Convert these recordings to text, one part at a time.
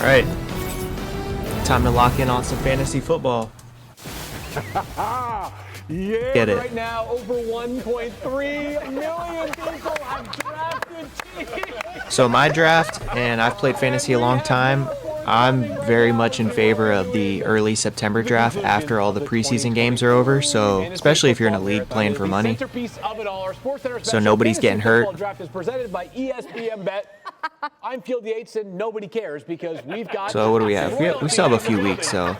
right. Time to lock in on some fantasy football. Yeah, Get it. right now, over 1.3 million people have drafted teams. So my draft, and I've played fantasy a long time, I'm very much in favor of the early September draft after all the preseason games are over, so especially if you're in a league playing for money. So nobody's getting hurt. Draft is presented by ESPN Bet. I'm Field Yates, and nobody cares because we've got. So what do we have? We still have a few weeks, so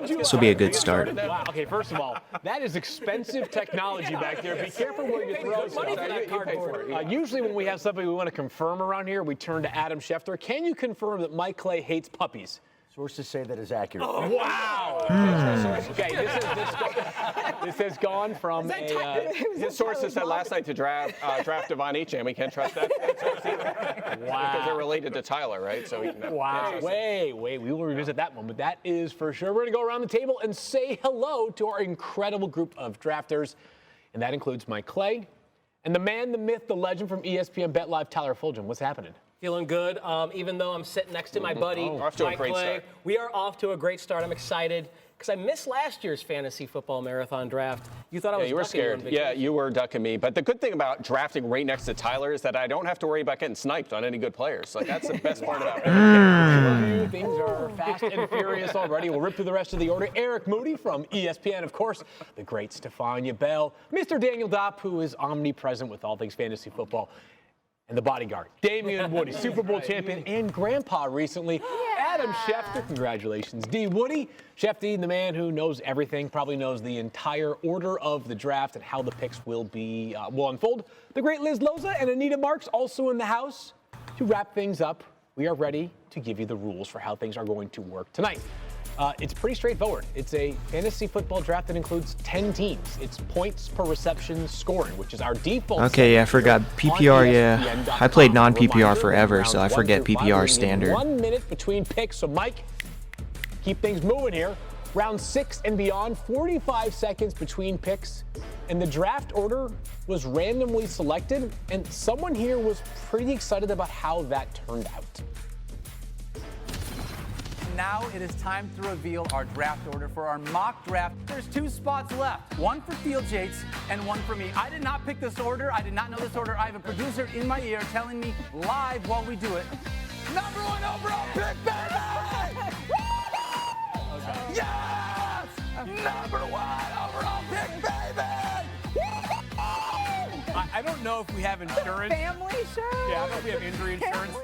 this will be a good start. Wow. Okay, first of all, that is expensive technology back there. Be careful where you throw stuff. Usually when we have something we want to confirm around here, we turn to Adam Schefter. Can you confirm that Mike Clay hates puppies? Sources say that is accurate. Oh, wow. Okay, this has gone from his sources said last night to draft Devon Echan. We can't trust that. Wow. Because they're related to Tyler, right? So wow. Wait. We will revisit that one, but that is for sure. We're going to go around the table and say hello to our incredible group of drafters, and that includes Mike Clay and the man, the myth, the legend from ESPN Bet Live, Tyler Fulghum. What's happening? Feeling good, even though I'm sitting next to my buddy, Off to a Mike great Clay. start. We are off to a great start. I'm excited because I missed last year's fantasy football marathon draft. You thought I was you were ducking you on scared. vacation. Yeah, you were ducking me. But the good thing about drafting right next to Tyler is that I don't have to worry about getting sniped on any good players. Like that's the best part about it. Things are fast and furious already. We'll rip through the rest of the order. Eric Moody from ESPN, of course. The great Stephania Bell. Mr. Daniel Dopp, who is omnipresent with all things fantasy football. And the bodyguard, Damien Woody, Super Bowl champion and grandpa recently. Adam Schefter, congratulations. D. Woody, Schefter, the man who knows everything, probably knows the entire order of the draft and how the picks will unfold. The great Liz Loza and Anita Marks also in the house. To wrap things up, we are ready to give you the rules for how things are going to work tonight. It's pretty straightforward. It's a fantasy football draft that includes 10 teams. It's points per reception scoring, which is our default. Okay, yeah, I forgot PPR, yeah. I played non-PPR forever, so I forget PPR standard. 1 minute between picks. So, Mike, keep things moving here. Round 6 and beyond, 45 seconds between picks. And the draft order was randomly selected, and someone here was pretty excited about how that turned out. Now it is time to reveal our draft order for our mock draft. There's 2 spots left, one for Field Yates and one for me. I did not pick this order. I did not know this order. I have a producer in my ear telling me live while we do it. Number 1 overall pick, baby! Okay. Yes! Number 1 overall pick, baby! I don't know if we have insurance. Family show. Yeah, I don't know if we have injury insurance.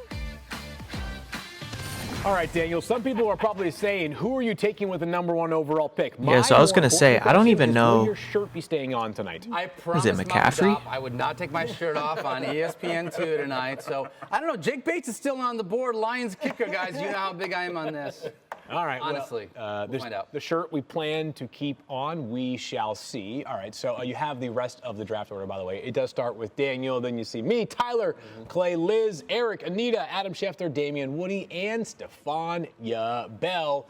All right, Daniel, some people are probably saying, who are you taking with the number 1 overall pick? Yeah, so I was going to say, I don't even know. Will your shirt be staying on tonight? I promised Is it McCaffrey? I would not take my shirt off on ESPN2 tonight. So, I don't know. Jake Bates is still on the board. Lions kicker, guys. You know how big I am on this. All right. Honestly, we'll find out. The shirt we plan to keep on, we shall see. All right, so you have the rest of the draft order, by the way. It does start with Daniel, then you see me, Tyler, Clay, Liz, Eric, Anita, Adam Schefter, Damien Woody, and Stephania Bell.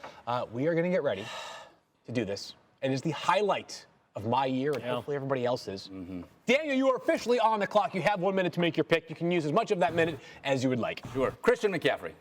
We are going to get ready to do this. It is the highlight of my year and hopefully everybody else's. Daniel, you are officially on the clock. You have 1 minute to make your pick. You can use as much of that minute as you would like. Sure. Christian McCaffrey.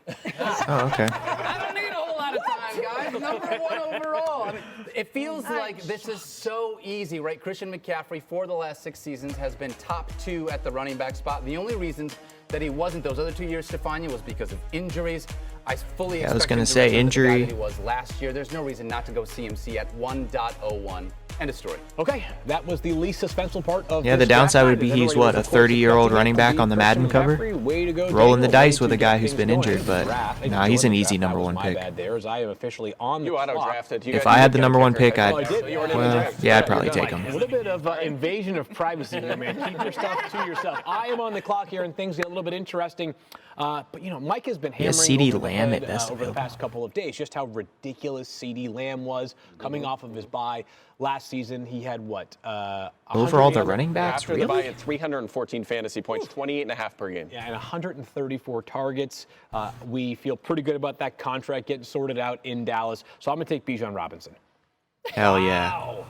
Oh, okay. I don't need a whole lot of time, guys. Number 1 overall. I mean, it feels like this is so easy, right? Christian McCaffrey, for the last 6 seasons, has been top 2 at the running back spot. The only reason that he wasn't those other 2 years, Stephania, was because of injuries. I fully expect I was going him to say return to the guy injury. that he was last year. There's no reason not to go CMC at 1.01. End of story. Okay, that was the least suspenseful part of Yeah, the this draft downside would night. be As he's, everybody what, was, a of course, 30-year-old expecting running it to back be on the Madden Christian cover? McCaffrey. Way to go, Rolling the Daniel. dice Way with a to guy get who's things been going injured, in the but draft. nah, he's an Enjoy the easy draft. number That was 1 my pick. bad there, as I am officially on the You clock. auto-drafted. If I had the number 1 pick, I'd, Oh, I did? yeah, I'd probably take A him. little bit of invasion of privacy here, man. Keep your stuff to yourself. I am on the clock here, and things get a little bit interesting. But, you know, Mike has been hammering CeeDee over the Lamb head, at best over the available. past couple of days, just how ridiculous CeeDee Lamb was coming off of his bye. Last season, he had what? Overall, the running backs, After the bye, really? he had 314 fantasy points, 28.5 per game. Yeah, and 134 targets. We feel pretty good about that contract getting sorted out in Dallas. So I'm going to take Bijan Robinson. Hell yeah.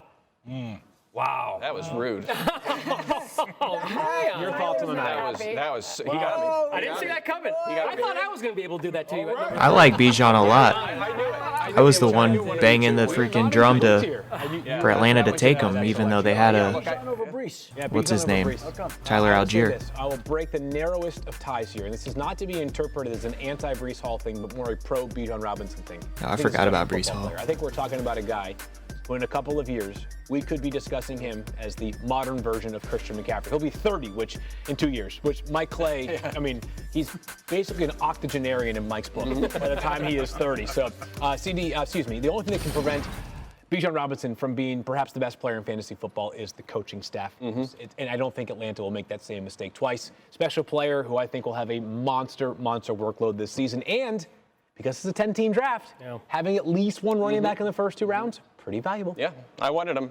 Wow. That was rude. Your thoughts on the matter? That was he got me. I didn't see that coming. I thought I was going to be able to do that to you. I like Bijan a lot. I was the one banging the freaking drum for Atlanta to take him, even though they had what's his name? Tyler Algier. I will break the narrowest of ties here, and this is not to be interpreted as an anti-Breece Hall thing, but more a pro-Bijan Robinson thing. I forgot about Breece Hall. I think we're talking about a guy who in a couple of years, we could be discussing him as the modern version of Christian McCaffrey. He'll be 30, which in 2 years, which Mike Clay, I mean, he's basically an octogenarian in Mike's book by the time he is 30. So, the only thing that can prevent Bijan Robinson from being perhaps the best player in fantasy football is the coaching staff. And I don't think Atlanta will make that same mistake twice. Special player who I think will have a monster workload this season. And because it's a 10-team draft, having at least one running back in the first 2 rounds, pretty valuable. Yeah, I wanted him.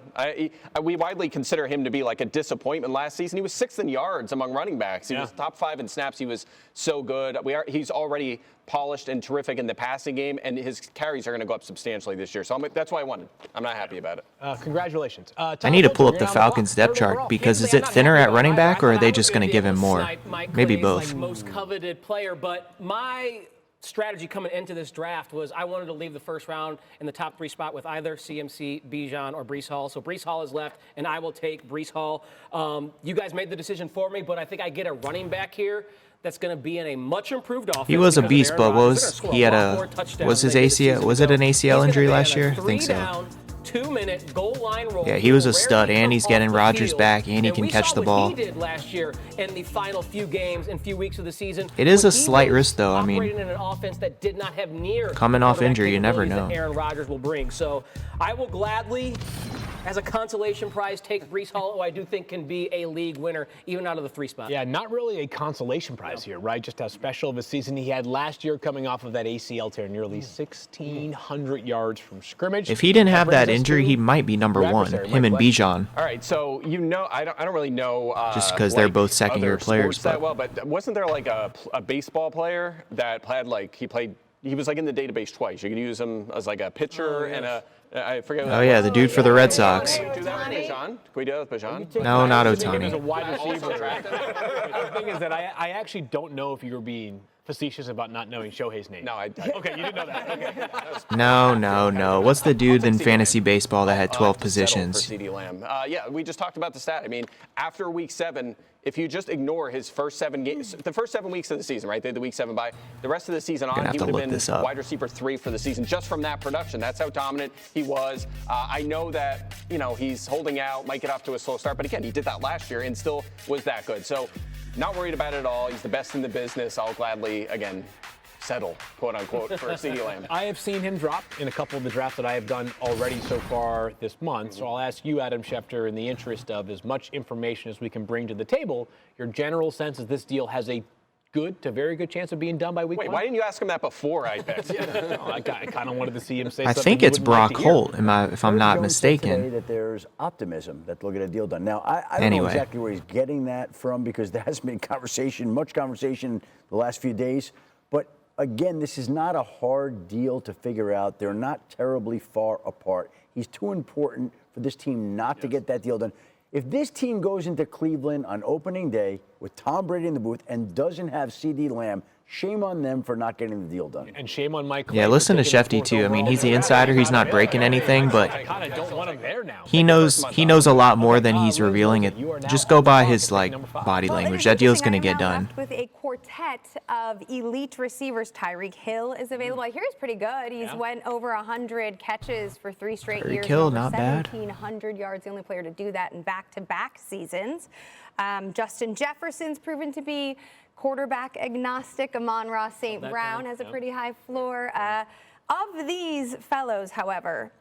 We widely consider him to be like a disappointment last season. He was 6th in yards among running backs. He was top 5 in snaps. He was so good. He's already polished and terrific in the passing game, and his carries are going to go up substantially this year. So that's why I wanted. I'm not happy about it. Congratulations. I need to pull up the Falcons depth chart because is it thinner at running back, or are they just going to give him more? Maybe both. Most coveted player, but my strategy coming into this draft was I wanted to leave the first round in the top 3 spot with either CMC, Bijan, or Breece Hall. So Breece Hall is left, and I will take Breece Hall. You guys made the decision for me, but I think I get a running back here that's going to be in a much improved offense. He was a beast, but was his ACL? Was it an ACL injury last year? I think so. 2-minute goal line roll. Yeah, he was a stud, and he's getting Rodgers back, and he can catch the ball. He did last year in the final few games and few weeks of the season. It is a slight risk, though. I mean, in an offense that did not have near coming off injury, you never know. Aaron Rodgers will bring. So I will gladly, as a consolation prize, take Breece Hall, who I do think can be a league winner, even out of the 3 spot. Yeah, not really a consolation prize here, right? Just how special of a season he had last year coming off of that ACL tear, nearly 1,600 yards from scrimmage. If he didn't have that injury, he might be number 1, him and Bijan. All right, so I don't really know. Just because they're both second-year players. That well, but wasn't there like a baseball player that had he was like in the database twice. You can use him as like a pitcher and I forget. Oh yeah, the dude for the Red Sox. Can we do that with Bijan? Can we do that with Bijan? No, not As a Ohtani. wide receiver. The thing is that I actually don't know if you were being facetious about not knowing Shohei's name. No, Okay, you didn't know that. Okay. No. What's the dude in fantasy baseball that had 12 positions? For CeeDee Lamb. Yeah, we just talked about the stat. I mean, after week 7, if you just ignore his first 7 games, the first 7 weeks of the season, right? They had the week 7 bye. The rest of the season on, he would have been wide receiver 3 for the season just from that production. That's how dominant he was. I know that, he's holding out, might get off to a slow start, but again, he did that last year and still was that good. So not worried about it at all. He's the best in the business. I'll gladly, again, settle, quote unquote, for CeeDee Lamb. I have seen him drop in a couple of the drafts that I have done already so far this month. So I'll ask you, Adam Schefter, in the interest of as much information as we can bring to the table, your general sense is this deal has a good to very good chance of being done by week 1? Wait, why didn't you ask him that before I picked? I kind of wanted to see him say I something. think it's Brock Holt, if I'm not Jones said today mistaken. that there's optimism that they'll get a deal done. Now, I don't know exactly where he's getting that from because there has been much conversation the last few days. But again, this is not a hard deal to figure out. They're not terribly far apart. He's too important for this team not to get that deal done. If this team goes into Cleveland on opening day with Tom Brady in the booth and doesn't have CeeDee Lamb, shame on them for not getting the deal done. And shame on Mike. Yeah, listen to Schefty too. I mean, he's the insider. He's not breaking anything, but I kind of don't want him there now. he knows a lot more than he's revealing it. Just go by his body language. That deal's gonna get done. With a quartet of elite receivers, Tyreek Hill is available. I hear he's pretty good. He's went over 100 catches for 3 straight years. Hill, not bad. 1,700 yards. The only player to do that in back-to-back seasons. Justin Jefferson's proven to be quarterback agnostic. Amon-Ra St. Brown has a pretty high floor. Of these fellows, however,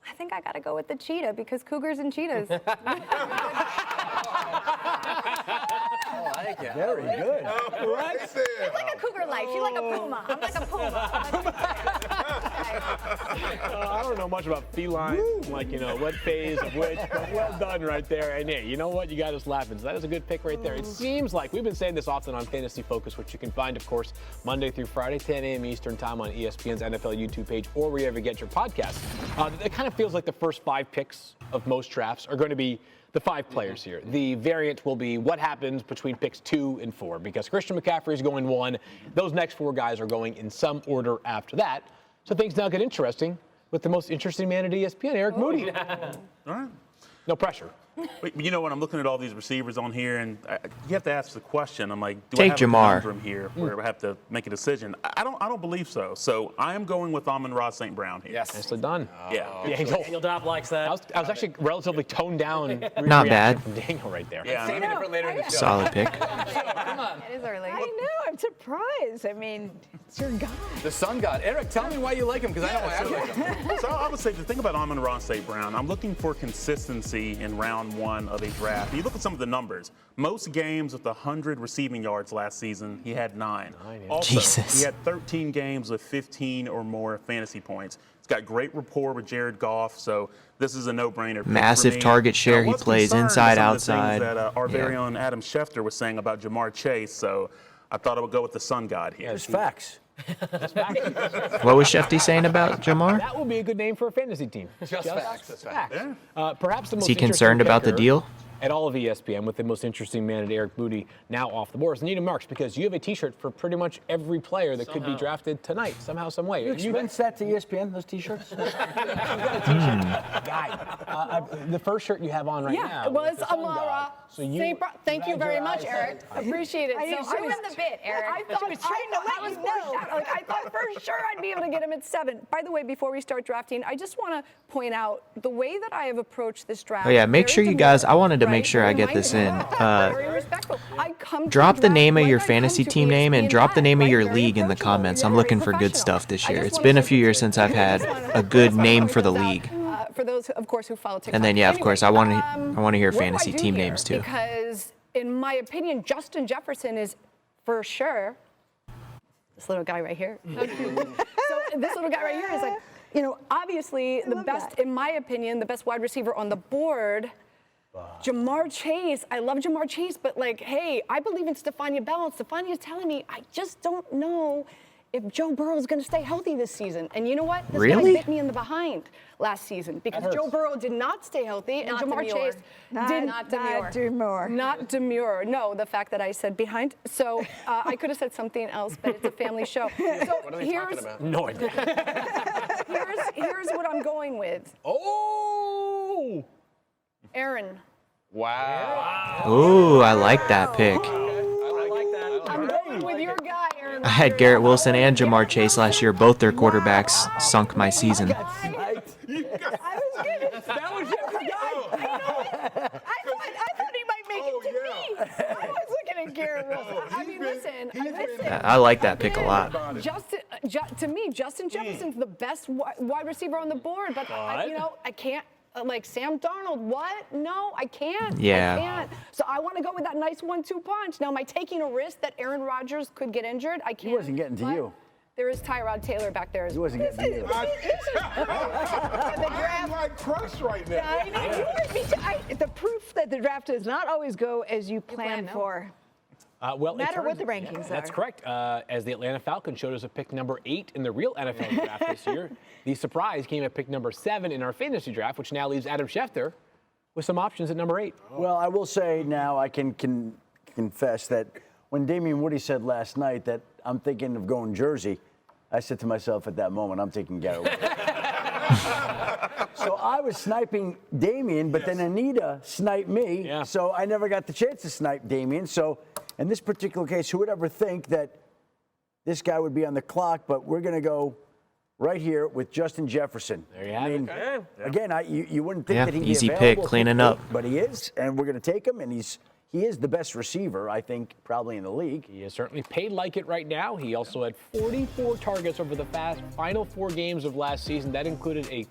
I think I got to go with the cheetah because Cougars and cheetahs. Very good. Right? She's like a cougar life. She's like a puma. I'm like a puma. I don't know much about felines, what phase of which, but well done right there. And hey, you know what? You got us laughing. So that is a good pick right there. It seems like we've been saying this often on Fantasy Focus, which you can find, of course, Monday through Friday, 10 a.m. Eastern time on ESPN's NFL YouTube page or wherever you get your podcast. It kind of feels like the first 5 picks of most drafts are going to be the 5 players here. The variant will be what happens between picks 2 and 4, because Christian McCaffrey is going 1. Those next 4 guys are going in some order after that. So things now get interesting with the most interesting man at ESPN, Eric Moody. All right. No pressure. But you know, when I'm looking at all these receivers on here, and you have to ask the question, I'm like, do Take I have Jamar. a conundrum here where I have to make a decision? I don't believe so. So I am going with Amon-Ra St. Brown here. Yes. Nicely done. Yeah. Daniel Dopp likes that. I was actually relatively toned down. Not bad. From Daniel right there. Yeah. Saving it for later in the show. Solid pick. Come on. It is early. I know. I'm surprised. I mean, it's your guy. The sun god. Eric, tell me why you like him, because I know why I like him. So I would say the thing about Amon-Ra St. Brown, I'm looking for consistency in round 1 of a draft. You look at some of the numbers. Most games with 100 receiving yards last season, he had 9. Also, Jesus. he had 13 games with 15 or more fantasy points. He's got great rapport with Jared Goff, so this is a no-brainer. Massive target share. He plays inside, outside. That our very own Adam Schefter was saying about Jamar Chase, so I thought I would go with the sun god here. There's facts. What was Schefter saying about Jamar? That will be a good name for a fantasy team. Just facts. That's facts. Perhaps the most Is he concerned interesting about the picker deal? at all of ESPN with the most interesting man at Eric Moody now off the board is Anita Marks, because you have a T-shirt for pretty much every player that could be drafted tonight, somehow, some way. You expense that to ESPN, those T-shirts? Guy, the first shirt you have on right now. Yeah, it was is the sun god. Amara. So you, Thank you very much, Eric. Appreciate it. So I was the bit, Eric. I thought She was trying to let you know. Like, I thought for sure I'd be able to get him at 7. By the way, before we start drafting, I just want to point out the way that I have approached this draft. Oh yeah, make very sure you guys. I wanted to make right? sure I get Very this in. very respectful. I come to Drop the draft name of like your I come fantasy to team name and ESPN drop the name of right? your Very league in the approachable, comments. I'm very looking for good professional. stuff this I year. just It's wanna been a say few years that. since I've I had just wanna- a good I just name wanna for the point this league. out, for those, of course, who follow TikTok. And then yeah, of Anyway, course, I want to hear what do I fantasy do team here? names too. Because in my opinion, Justin Jefferson is for sure this little guy right here. So this little guy right here is like, you know, obviously the best, in my opinion, the best wide receiver on the board. Jamar Chase, I love Jamar Chase, but like, hey, I believe in Stephania Bell, and Stephania's telling me I just don't know if Joe Burrow is going to stay healthy this season. And you know what? This Really? guy bit me in the behind last season because Joe Burrow did not stay healthy, and Not Jamar demure. Chase did Not demure. Not demure. No, the fact that I said behind. So I could have said something else, but it's a family show. So What are they talking about? no idea. here's what I'm going with. Oh! Aaron. Wow. Ooh, I like that pick. I'm going with your guy, Aaron. I had Garrett Wilson and Jamar Chase last year. Both their quarterbacks sunk my season. I was good. That was your guy. I thought he might make it to me. I was looking at Garrett Wilson. I mean, listen. I like that pick a lot. To me, Justin Jefferson's the best wide receiver on the board, but I can't. Like Sam Darnold, what? No, I can't. Yeah. I can't. So I want to go with that nice 1-2 punch. Now, am I taking a risk that Aaron Rodgers could get injured? I can't. He wasn't getting to you. There is Tyrod Taylor back there as He well. wasn't getting to you. I'm like crushed right now. I know. The proof that the draft does not always go as you plan for. Well, No matter what the rankings That's are. correct. As the Atlanta Falcons showed us a pick number 8 in the real NFL draft this year, the surprise came at pick number 7 in our fantasy draft, which now leaves Adam Schefter with some options at number 8. Well, I will say now I can confess that when Damien Woody said last night that I'm thinking of going Jersey, I said to myself at that moment, I'm taking Garrett Wilson. So I was sniping Damien, but then Anita sniped me, so I never got the chance to snipe Damien. So in this particular case, who would ever think that this guy would be on the clock, but we're going to go right here with Justin Jefferson. There you have it. Okay. Again, you wouldn't think that he'd easy be pick, available cleaning to up. pick, but he is, and we're going to take him, and he is the best receiver, I think, probably in the league. He is certainly paid like it right now. He also had 44 targets over the final 4 games of last season. That included a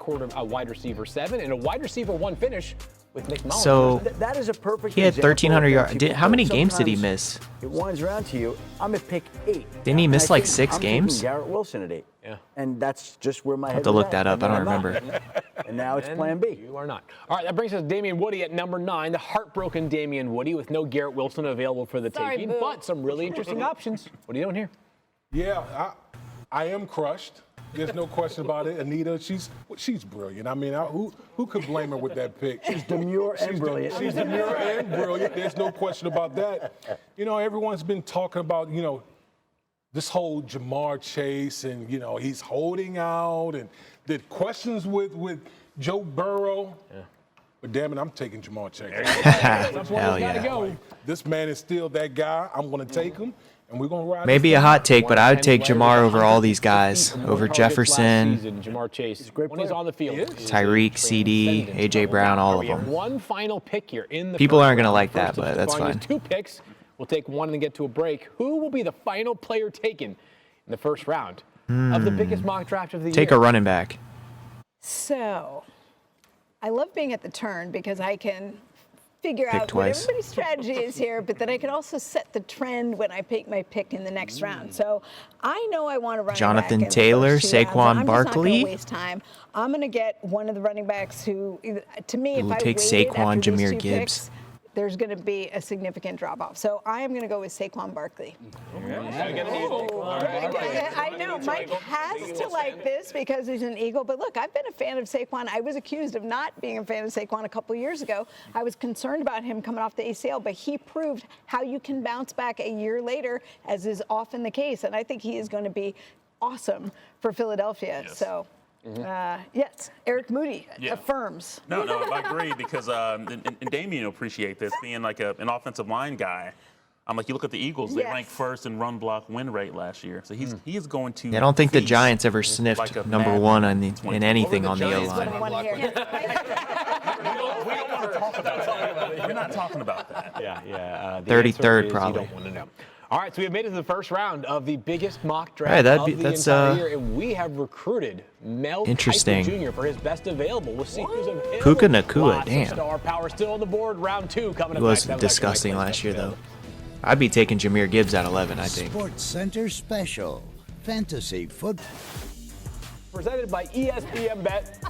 wide receiver 7 and a wide receiver 1 finish with Nick Mullins. So that is a perfect. He had example 1,300 of yards. people How many think games did he sometimes miss? It winds around to you. I'm at pick 8. Didn't he miss And I like think 6 I'm taking games? Garrett Wilson at 8. Yeah. And that's just where my I'll head have to was look at, that up. and I don't then I'm not. remember. And now it's Plan B. You are not. All right, that brings us to Damien Woody at number 9, the heartbroken Damien Woody with no Garrett Wilson available for the taking, but some really interesting options. What are you doing here? Yeah, I am crushed. There's no question about it. Anita, she's brilliant. I mean, who could blame her with that pick? She's demure and brilliant. She's demure and brilliant. There's no question about that. You know, everyone's been talking about, you know, this whole Jamar Chase and, you know, he's holding out and the questions with Joe Burrow. Yeah. But damn it, I'm taking Jamar Chase. Hell yeah. Go. This man is still that guy. I'm going to take him, and we're going to ride. Maybe a hot take, but I would take Jamar over all these guys. Over Jefferson, Jamar Chase, when he's on the field. Tyreek, CD, A.J. Brown, all of them. One final pick here in the People aren't going to like that, but that's fine. 2 picks. We'll take one and then get to a break. Who will be the final player taken in the first round of the biggest mock draft of the year? Take a running back. So, I love being at the turn because I can figure Pick out twice. what everybody's strategy is here, but then I can also set the trend when I pick my pick in the next round. So I know I want to run Jonathan back in the Taylor, first 2 rounds. Saquon I'm Barkley. just not going to waste time. I'm going to get one of the running backs who, to me, if I take waited Saquon, after these Jahmyr 2 Gibbs. picks, there's going to be a significant drop-off. So I am going to go with Saquon Barkley. I know Mike has to like this because he's an Eagle, but look, I've been a fan of Saquon. I was accused of not being a fan of Saquon a couple years ago. I was concerned about him coming off the ACL, but he proved how you can bounce back a year later, as is often the case. And I think he is going to be awesome for Philadelphia. Yes. So. Yes, Eric Moody affirms. No, I agree because and Damien will appreciate this, being like an offensive line guy. I'm like, you look at the Eagles, they ranked first in run block win rate last year. So he is going to. I don't think the Giants ever sniffed like number one in anything on the O-line. We're not talking about that. Yeah. 33rd probably. You don't want to know. All right, so we have made it to the first round of the biggest mock draft Hey, of the entire year, and we have recruited Mel interesting. Kiper Jr. for his best available. We'll see who's of him. Puka Nacua, damn. Star power still on the board. Round 2 coming up. He was disgusting last year, though. I'd be taking Jahmyr Gibbs at 11, I think. Sports Center Special, Fantasy Football. Presented by ESPN Bet.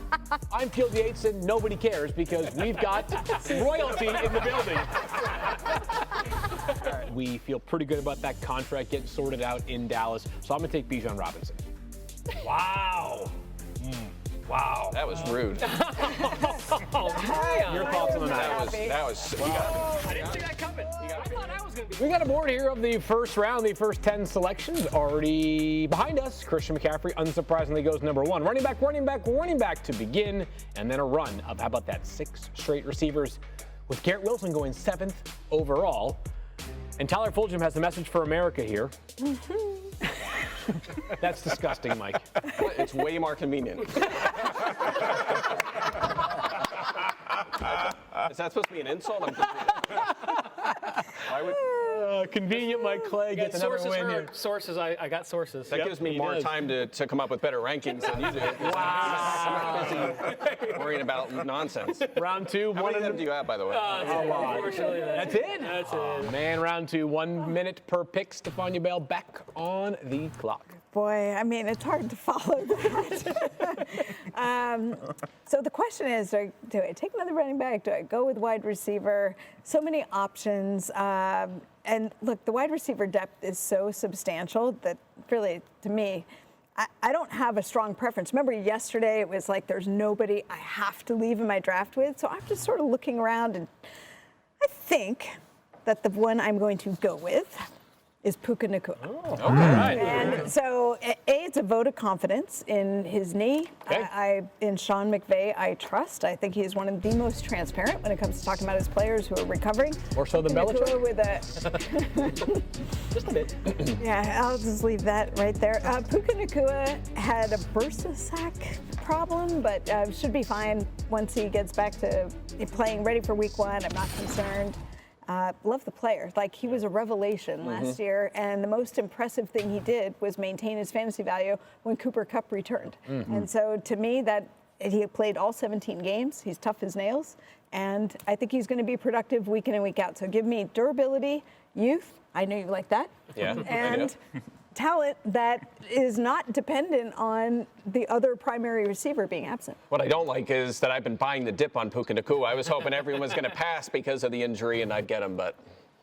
I'm Field Yates, and nobody cares because we've got royalty in the building. We feel pretty good about that contract getting sorted out in Dallas, so I'm going to take Bijan Robinson. Wow. Wow. That was rude. Your thoughts on the matter? That was. I didn't see that coming. I thought I was going to be. We got a board here of the first round. The first 10 selections already behind us. Christian McCaffrey, unsurprisingly, goes number 1. Running back to begin, and then a run of, how about that, 6 straight receivers, with Garrett Wilson going 7th overall. And Tyler Fulghum has the message for America here. That's disgusting, Mike. It's way more convenient. Is that supposed to be an insult? I'm confused. Why would convenient Mike Clay gets another win here. Sources, I got sources. That gives me more time to come up with better rankings than you do. Wow. I'm busy worrying about nonsense. Round 2. How many of them do you have, by the way? That's it? That's it. Man, round 2. 1 minute per pick. Stephania Bell back on the clock. Boy, I mean, it's hard to follow that. So the question is, do I take another running back? Do I go with wide receiver? So many options. And look, the wide receiver depth is so substantial that really, to me, I don't have a strong preference. Remember yesterday, it was like there's nobody I have to leave in my draft with. So I'm just sort of looking around, and I think that the one I'm going to go with is Puka Nacua. Oh, okay. Right. And so, it's a vote of confidence in his knee. Okay. In Sean McVay, I trust. I think he's one of the most transparent when it comes to talking about his players who are recovering. More so than Belichick? With Just a bit. Yeah, I'll just leave that right there. Puka Nacua had a bursa sack problem, but should be fine once he gets back to playing ready for week 1. I'm not concerned. Love the player. Like, he was a revelation last year, and the most impressive thing he did was maintain his fantasy value when Cooper Kupp returned. And so, to me, that he played all 17 games. He's tough as nails, and I think he's going to be productive week in and week out. So give me durability, youth. I know you like that. Yeah, and talent that is not dependent on the other primary receiver being absent. What I don't like is that I've been buying the dip on Puka Nacua. I was hoping everyone was going to pass because of the injury and I'd get him, but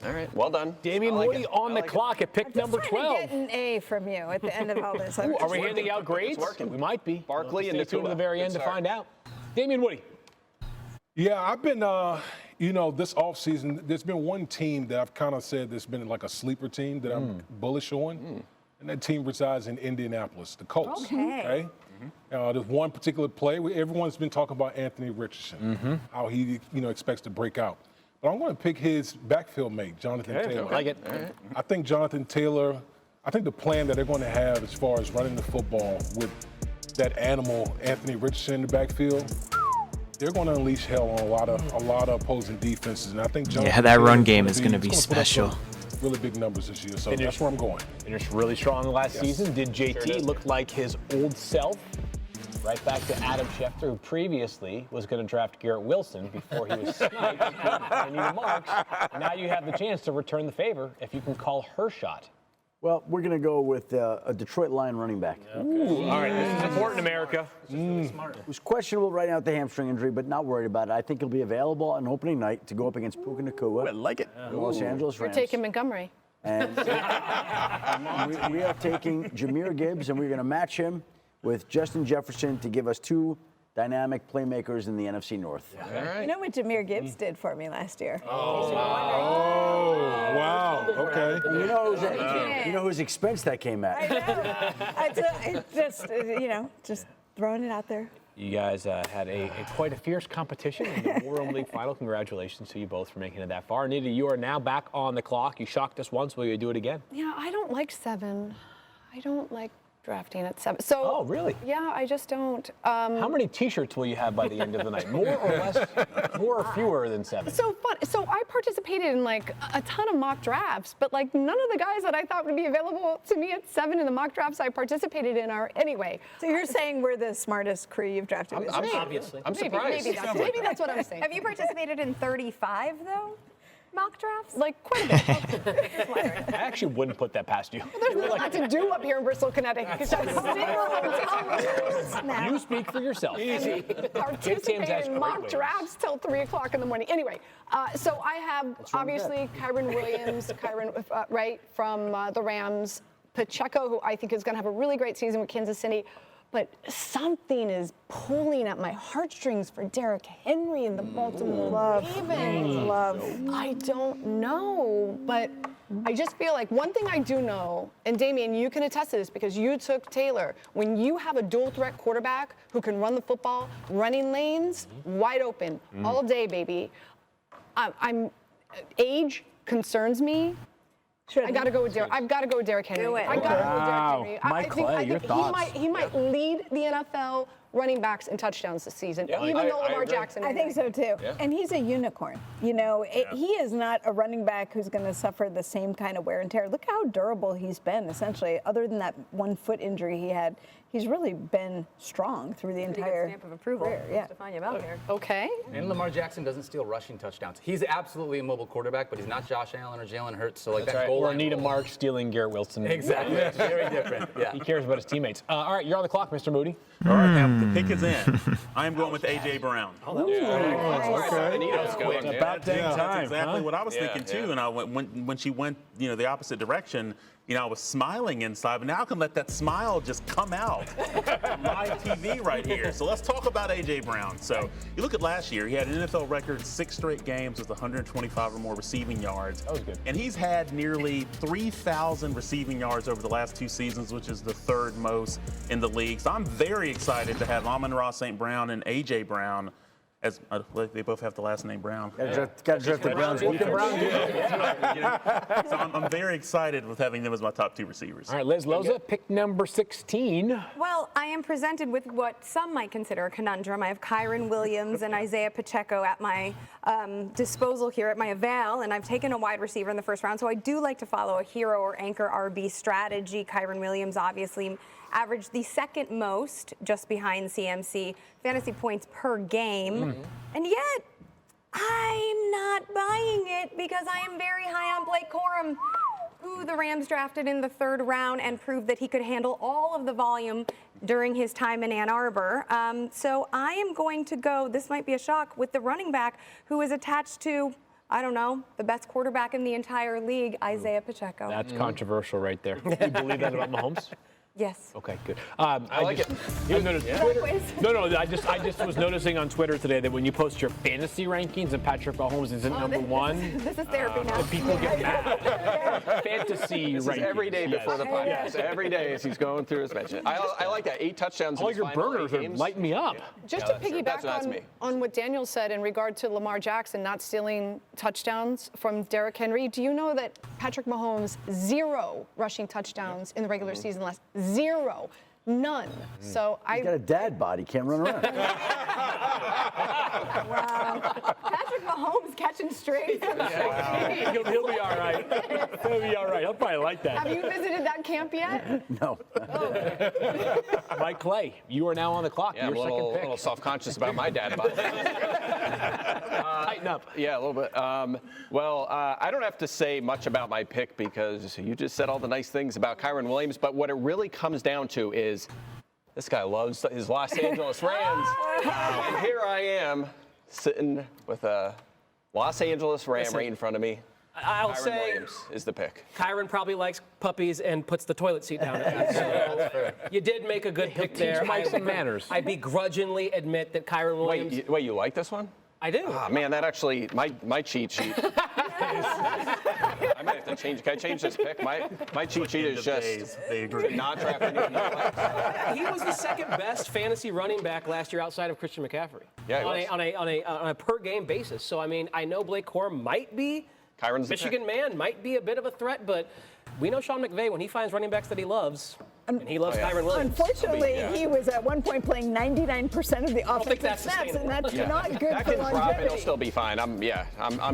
All right, well done. Damien Moody on the clock at pick number 12. Get an A from you at the end of all this. Ooh, are we handing out grades? working. We might be. Barkley Stay and tuned to the very end to find out. Damien Moody. Yeah, I've been, this offseason, there's been one team that I've kind of said that's been like a sleeper team that I'm bullish on, and that team resides in Indianapolis, the Colts. Okay. There's one particular play where everyone's been talking about Anthony Richardson, how he, expects to break out. But I'm going to pick his backfield mate, Jonathan Taylor. I like it. I think Jonathan Taylor, I think the plan that they're going to have as far as running the football with that animal, Anthony Richardson, in the backfield, they're going to unleash hell on a lot of opposing defenses. And I think Jonathan that run Taylor's game is going to be special. Really big numbers this year, so that's where I'm going. Finished really strong last season. Did JT look like his old self? Right back to Adam Schefter, who previously was going to draft Garrett Wilson before he was sniped by Anita Marks. Now you have the chance to return the favor if you can call her shot. Well, we're going to go with a Detroit Lion running back. Ooh, all right, this is important, America. Who's questionable right now with the hamstring injury, but not worried about it. I think he'll be available on opening night to go up against Puka Nacua. I like it. The Los Angeles Rams. We're taking Montgomery. And we are taking Jahmyr Gibbs, and we're going to match him with Justin Jefferson to give us two dynamic playmakers in the NFC North. All right. You know what Jahmyr Gibbs did for me last year? Oh, wow. Okay. And you know whose expense that came at? I know. Just throwing it out there. You guys had quite a fierce competition in the War Room League final. Congratulations to you both for making it that far. Anita, you are now back on the clock. You shocked us once. Will you do it again? Yeah, I don't like 7. I don't like drafting at 7. So, oh, really? Yeah, I just don't. How many T-shirts will you have by the end of the night? More or less? More or fewer than 7? So fun. So I participated in like a ton of mock drafts, but like none of the guys that I thought would be available to me at 7 in the mock drafts I participated in are anyway. So you're saying we're the smartest crew you've drafted? Obviously. I'm surprised. Maybe that's what I'm saying. Have you participated in 35 though? Mock drafts? Like quite a bit. I actually wouldn't put that past you. There's not a lot to do up here in Bristol, Connecticut. You speak for yourself. Easy. Participate in mock drafts till 3 o'clock in the morning. Anyway, so I have obviously Kyren Williams, right, from the Rams, Pacheco, who I think is going to have a really great season with Kansas City. But something is pulling at my heartstrings for Derrick Henry and the Baltimore Ravens. I don't know, but I just feel like one thing I do know, and Damien, you can attest to this because you took Taylor, when you have a dual threat quarterback who can run the football, running lanes, wide open, all day, baby. Age concerns me. I got to go with Derrick. I've got to go with Derrick Henry. Do it. I got to go with Derrick Henry. Mike Clay, your thoughts? He might lead the NFL running backs in touchdowns this season, even though Lamar Jackson. I think so too. Yeah. And he's a unicorn. He is not a running back who's going to suffer the same kind of wear and tear. Look how durable he's been, essentially. Other than that 1 foot injury he had, he's really been strong through the entire stamp of approval. career. Yeah. Stephania Bell here. Okay. And Lamar Jackson doesn't steal rushing touchdowns. He's absolutely a mobile quarterback, but he's not Josh Allen or Jalen Hurts. So that goal or line Anita Marks stealing Garrett Wilson. Exactly. Very different. Yeah. He cares about his teammates. All right, you're on the clock, Mr. Moody. All right, now the pick is in. I'm going with A.J. Brown. Okay. About dang time. That's exactly what I was thinking too. And when she went, the opposite direction, I was smiling inside, but now I can let that smile just come out on live TV right here. So let's talk about A.J. Brown. So you look at last year, he had an NFL record 6 straight games with 125 or more receiving yards. That was good. And he's had nearly 3,000 receiving yards over the last 2 seasons, which is the 3rd most in the league. So I'm very excited to have Amon-Ra St. Brown and A.J. Brown. As they both have the last name Brown. Got to draft the Browns. So I'm very excited with having them as my top 2 receivers. All right, Liz Loza, pick number 16. Well, I am presented with what some might consider a conundrum. I have Kyren Williams and Isaiah Pacheco at my disposal here at my avail, and I've taken a wide receiver in the 1st round. So I do like to follow a hero or anchor RB strategy. Kyren Williams obviously averaged the 2nd most, just behind CMC, fantasy points per game. And yet, I'm not buying it because I am very high on Blake Corum, who the Rams drafted in the 3rd round and proved that he could handle all of the volume during his time in Ann Arbor. So I am going to go, this might be a shock, with the running back who is attached to I don't know, the best quarterback in the entire league, Isaiah Pacheco. That's controversial right there. Do you believe that about Mahomes? Yes. Okay, good. I like it. I just was noticing on Twitter today that when you post your fantasy rankings and Patrick Mahomes isn't number one, This is therapy now. people get mad. Fantasy This rankings. is every day before the podcast. Yes. Every day as he's going through his mention. I like that. 8 touchdowns. All in his your final burners 8 are games. lighting me up. Just Yeah, to piggyback that's me. on what Daniel said in regard to Lamar Jackson not stealing touchdowns from Derrick Henry, do you know that Patrick Mahomes, 0 rushing touchdowns in the regular season last? 0. None. So He's got a dad body, can't run around. Wow. Patrick Mahomes catching strays. He'll be all right. He'll be all right. He'll probably like that. have you visited that camp yet? No. Mike Clay, you are now on the clock. Yeah, Your I'm a second pick. little self-conscious about my dad body. Tighten up. Yeah, a little bit. I don't have to say much about my pick because you just said all the nice things about Kyren Williams. But what it really comes down to is this guy loves his Los Angeles Rams. And here I am sitting with a Los Angeles Ram right in front of me. I'll Kyren say Williams is the pick. Kyren probably likes puppies and puts the toilet seat down. So you did make a good pick there. Mike some manners. I begrudgingly admit that Kyren Williams. Wait, you like this one? I do. Ah, man, that actually, my cheat sheet. I might have to change. Can I change this pick? My cheat sheet is just not draft anyone. He was the second best fantasy running back last year outside of Christian McCaffrey. Yeah, on a per game basis. So I mean, I know Blake Corum might be Kyron's the Michigan man, might be a bit of a threat, but we know Sean McVay when he finds running backs that he loves. And he loves Kyren Williams. Unfortunately, he was at one point playing 99% of the offensive snaps, and that's not good that for can drop and longevity. he'll still be fine. I'm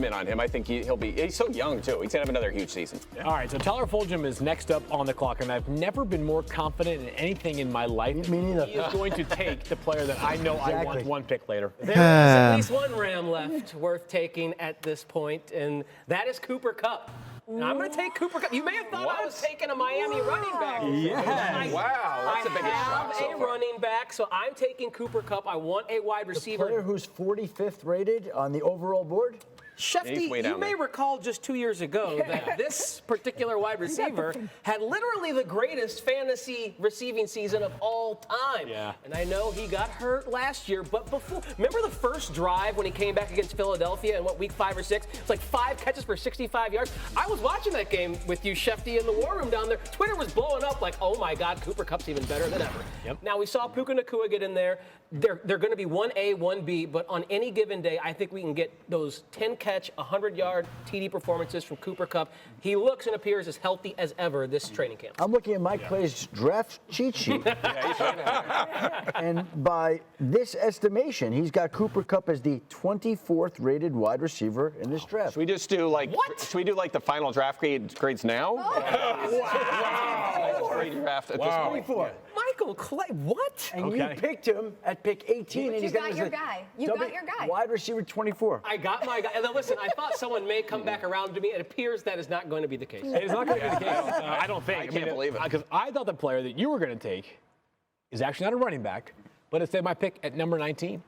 in on him. I think he's so young too. He's gonna have another huge season. All right, so Tyler Fulghum is next up on the clock, and I've never been more confident in anything in my life. Me neither. He is going to take the player that I know I want one pick later. There is at least one Ram left worth taking at this point, and that is Cooper Kupp. And I'm going to take Cooper Kupp. You may have thought I was taking a Miami running back. Yeah. Wow, that's the biggest shock so I have a far. running back, so I'm taking Cooper Kupp. I want a wide receiver. The player who's 45th rated on the overall board? Shefty, you may recall just 2 years ago that this particular wide receiver had literally the greatest fantasy receiving season of all time. Yeah. And I know he got hurt last year, but before, remember the first drive when he came back against Philadelphia in week 5 or 6? It's like 5 catches for 65 yards. I was watching that game with you, Shefty, in the war room down there. Twitter was blowing up like, oh my God, Cooper Kupp's even better than ever. Yep. Now we saw Puka Nacua get in there. They're going to be 1A, 1B, but on any given day, I think we can get those 10-catch, 100-yard TD performances from Cooper Kupp. He looks and appears as healthy as ever this training camp. I'm looking at Mike Clay's draft cheat sheet. And by this estimation, he's got Cooper Kupp as the 24th rated wide receiver in this draft. Should we just do should we do the final draft grades now? Draft at this point. Michael Clay, what? And you picked him at pick 18. and You he's got your guy. You got your guy. Wide receiver 24. I got my guy. And then listen, I thought someone may come back around to me. It appears that is not going to be the case. It is not going to be the case. I don't think. I can't believe it. Because I thought the player that you were going to take is actually not a running back, but instead my pick at number 19.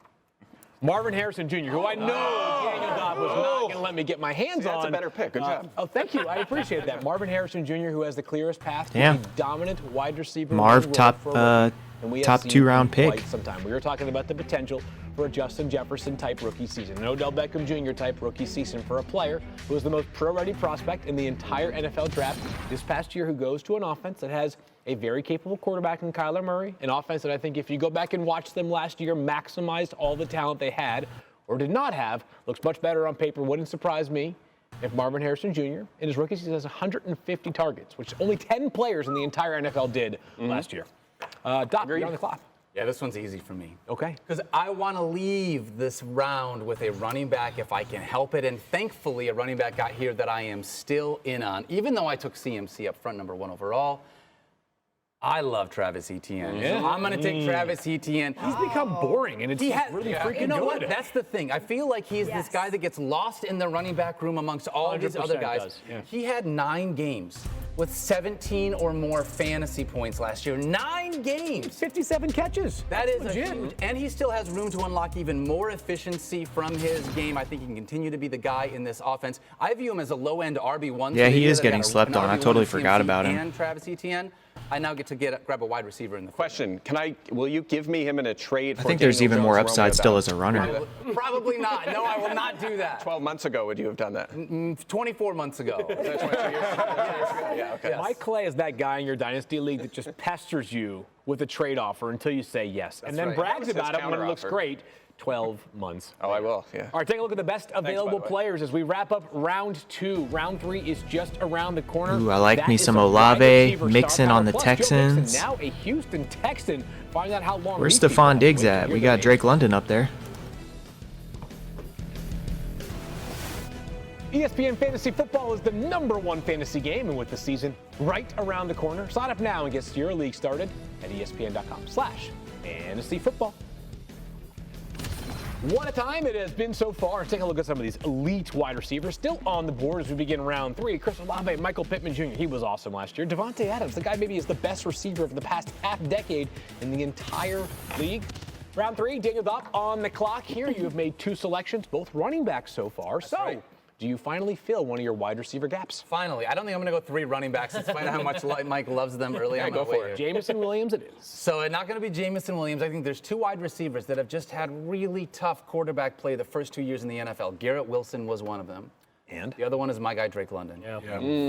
Marvin Harrison Jr., who I know Daniel Dopp was not going to let me get my hands on. That's a better pick. Good job. Oh, thank you. I appreciate that. Marvin Harrison Jr., who has the clearest path to Yeah. be dominant wide receiver. Marv, top 2-round pick. Quite sometime. We were talking about the potential for a Justin Jefferson type rookie season, an Odell Beckham Jr. type rookie season for a player who is the most pro-ready prospect in the entire NFL draft this past year, who goes to an offense that has a very capable quarterback in Kyler Murray, an offense that I think if you go back and watch them last year, maximized all the talent they had or did not have, looks much better on paper. Wouldn't surprise me if Marvin Harrison Jr. in his rookie season has 150 targets, which only 10 players in the entire NFL did last year. Dopp, you're on the clock. Yeah, this one's easy for me. Okay. Because I want to leave this round with a running back if I can help it. And thankfully, a running back got here that I am still in on. Even though I took CMC up front, number 1 overall, I love Travis Etienne. Yeah. So I'm going to take Travis Etienne. He's become boring, and it's really freaking You know good. what? That's the thing. I feel like he's this guy that gets lost in the running back room amongst all these other 100% guys. does, yeah. He had 9 games with 17 or more fantasy points last year. 9 games. 57 catches. That is huge. And he still has room to unlock even more efficiency from his game. I think he can continue to be the guy in this offense. I view him as a low-end RB1. Yeah, he is getting slept on. I totally forgot about him. And Travis Etienne. I now get to grab a wide receiver in the question. Will you give me him in a trade? I think there's even more upside still as a runner. Probably not. No, I will not do that. 12 months ago, would you have done that? 24 months ago. Yeah, okay. Mike Clay is that guy in your dynasty league that just pesters you with a trade offer until you say yes, and then brags about it when it looks great. 12 months. Oh, I will, yeah. All right, take a look at the best available players as we wrap up round 2. Round 3 is just around the corner. Ooh, I like me some Olave, Mixon on the Texans. Now a Houston Texan. Find out how long. Where's Stephon Diggs at? We got Drake London up there. ESPN Fantasy Football is the #1 fantasy game, and with the season right around the corner, sign up now and get your league started at ESPN.com/fantasyfootball. What a time it has been so far. Take a look at some of these elite wide receivers still on the board as we begin round 3. Chris Olave, Michael Pittman Jr., he was awesome last year. Devontae Adams, the guy maybe is the best receiver of the past half-decade in the entire league. Round 3, Daniel Dopp on the clock here. You have made 2 selections, both running backs so far. That's right. Do you finally fill one of your wide receiver gaps? Finally. I don't think I'm going to go 3 running backs in spite of how much Mike loves them early on. Go for it. Jamison Williams it is. So not going to be Jamison Williams. I think there's 2 wide receivers that have just had really tough quarterback play the first 2 years in the NFL. Garrett Wilson was one of them. And? The other one is my guy, Drake London.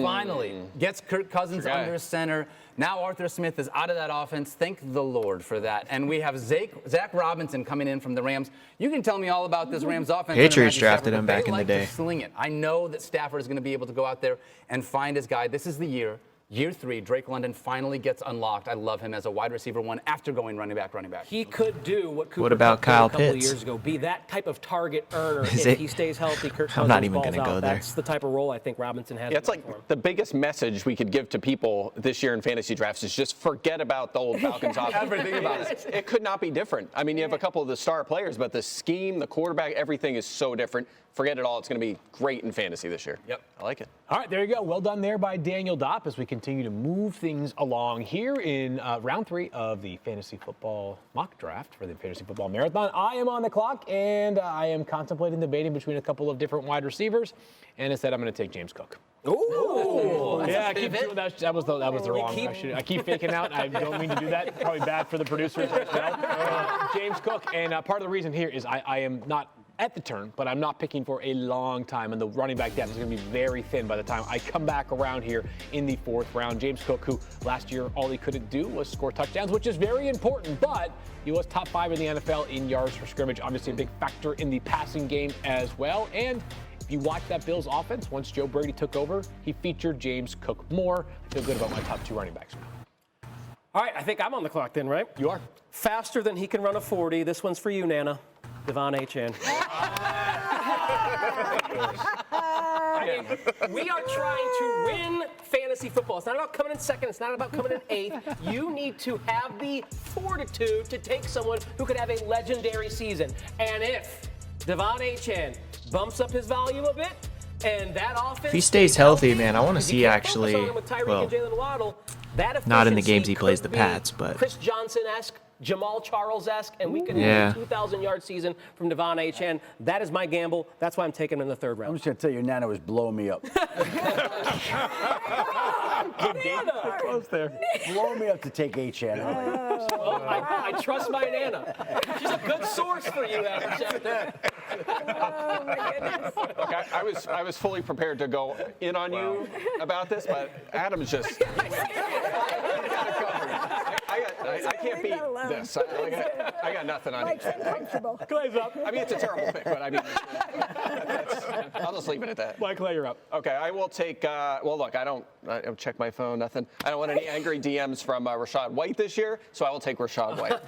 Finally, gets Kirk Cousins under center. Now Arthur Smith is out of that offense. Thank the Lord for that. And we have Zach Robinson coming in from the Rams. You can tell me all about this Rams offense. Patriots drafted him back in the day. To sling it. I know that Stafford is going to be able to go out there and find his guy. This is the year. Year 3, Drake London finally gets unlocked. I love him as a wide receiver 1 after going running back. He could do what Cooper about Kyle did a couple of Pitts? years ago, be that type of target earner Is if it? he stays healthy. Kirk I'm Cousins not even going to go there. That's the type of role I think Robinson has. Yeah, it's like the biggest message we could give to people this year in fantasy drafts is just forget about the old Falcons offense. Everything about it. It could not be different. I mean, you have a couple of the star players, but the scheme, the quarterback, everything is so different. Forget it all. It's going to be great in fantasy this year. Yep. I like it. All right, there you go. Well done there by Daniel Dopp as we continue to move things along here in round 3 of the fantasy football mock draft for the fantasy football marathon. I am on the clock, and I am contemplating debating between a couple of different wide receivers, and instead I'm going to take James Cook. Ooh, Yeah, that was the wrong. I keep faking out. I don't mean to do that. Probably bad for the producers as well. James Cook, and part of the reason here is I am not at the turn, but I'm not picking for a long time, and the running back depth is going to be very thin by the time I come back around here in the 4th round. James Cook, who last year all he couldn't do was score touchdowns, which is very important, but he was top 5 in the NFL in yards per scrimmage, obviously a big factor in the passing game as well. And if you watch that Bills offense, once Joe Brady took over, he featured James Cook more. I feel good about my top 2 running backs now. All right, I think I'm on the clock then, right? You are. Faster than he can run a 40. This one's for you, Nana. Devon Achane. We are trying to win fantasy football. It's not about coming in second. It's not about coming in 8th. You need to have the fortitude to take someone who could have a legendary season. And if Devon Achane bumps up his volume a bit, and that offense, If he stays healthy, man, I want to see actually, well, not in the games he plays the Pats, but Chris Johnson-esque, Jamal Charles-esque, and we could have a 2,000-yard season from Devon Achane. That is my gamble. That's why I'm taking him in the 3rd round. I'm just going to tell you, Nana was blowing me up. Close there. Blowing me up to take Achane. Well, I trust my Nana. She's a good source for you, Adam Schefter. Oh, my goodness. Look, I was fully prepared to go in on you about this, but Adam's just. I can't beat this. I got nothing on Mike's uncomfortable. Clay's up. I mean, it's a terrible pick, but I mean, I'll just leave it at that. Mike Clay, you're up. Okay, I will take. Well, look, I don't check my phone, nothing. I don't want any angry DMs from Rachaad White this year, so I will take Rachaad White.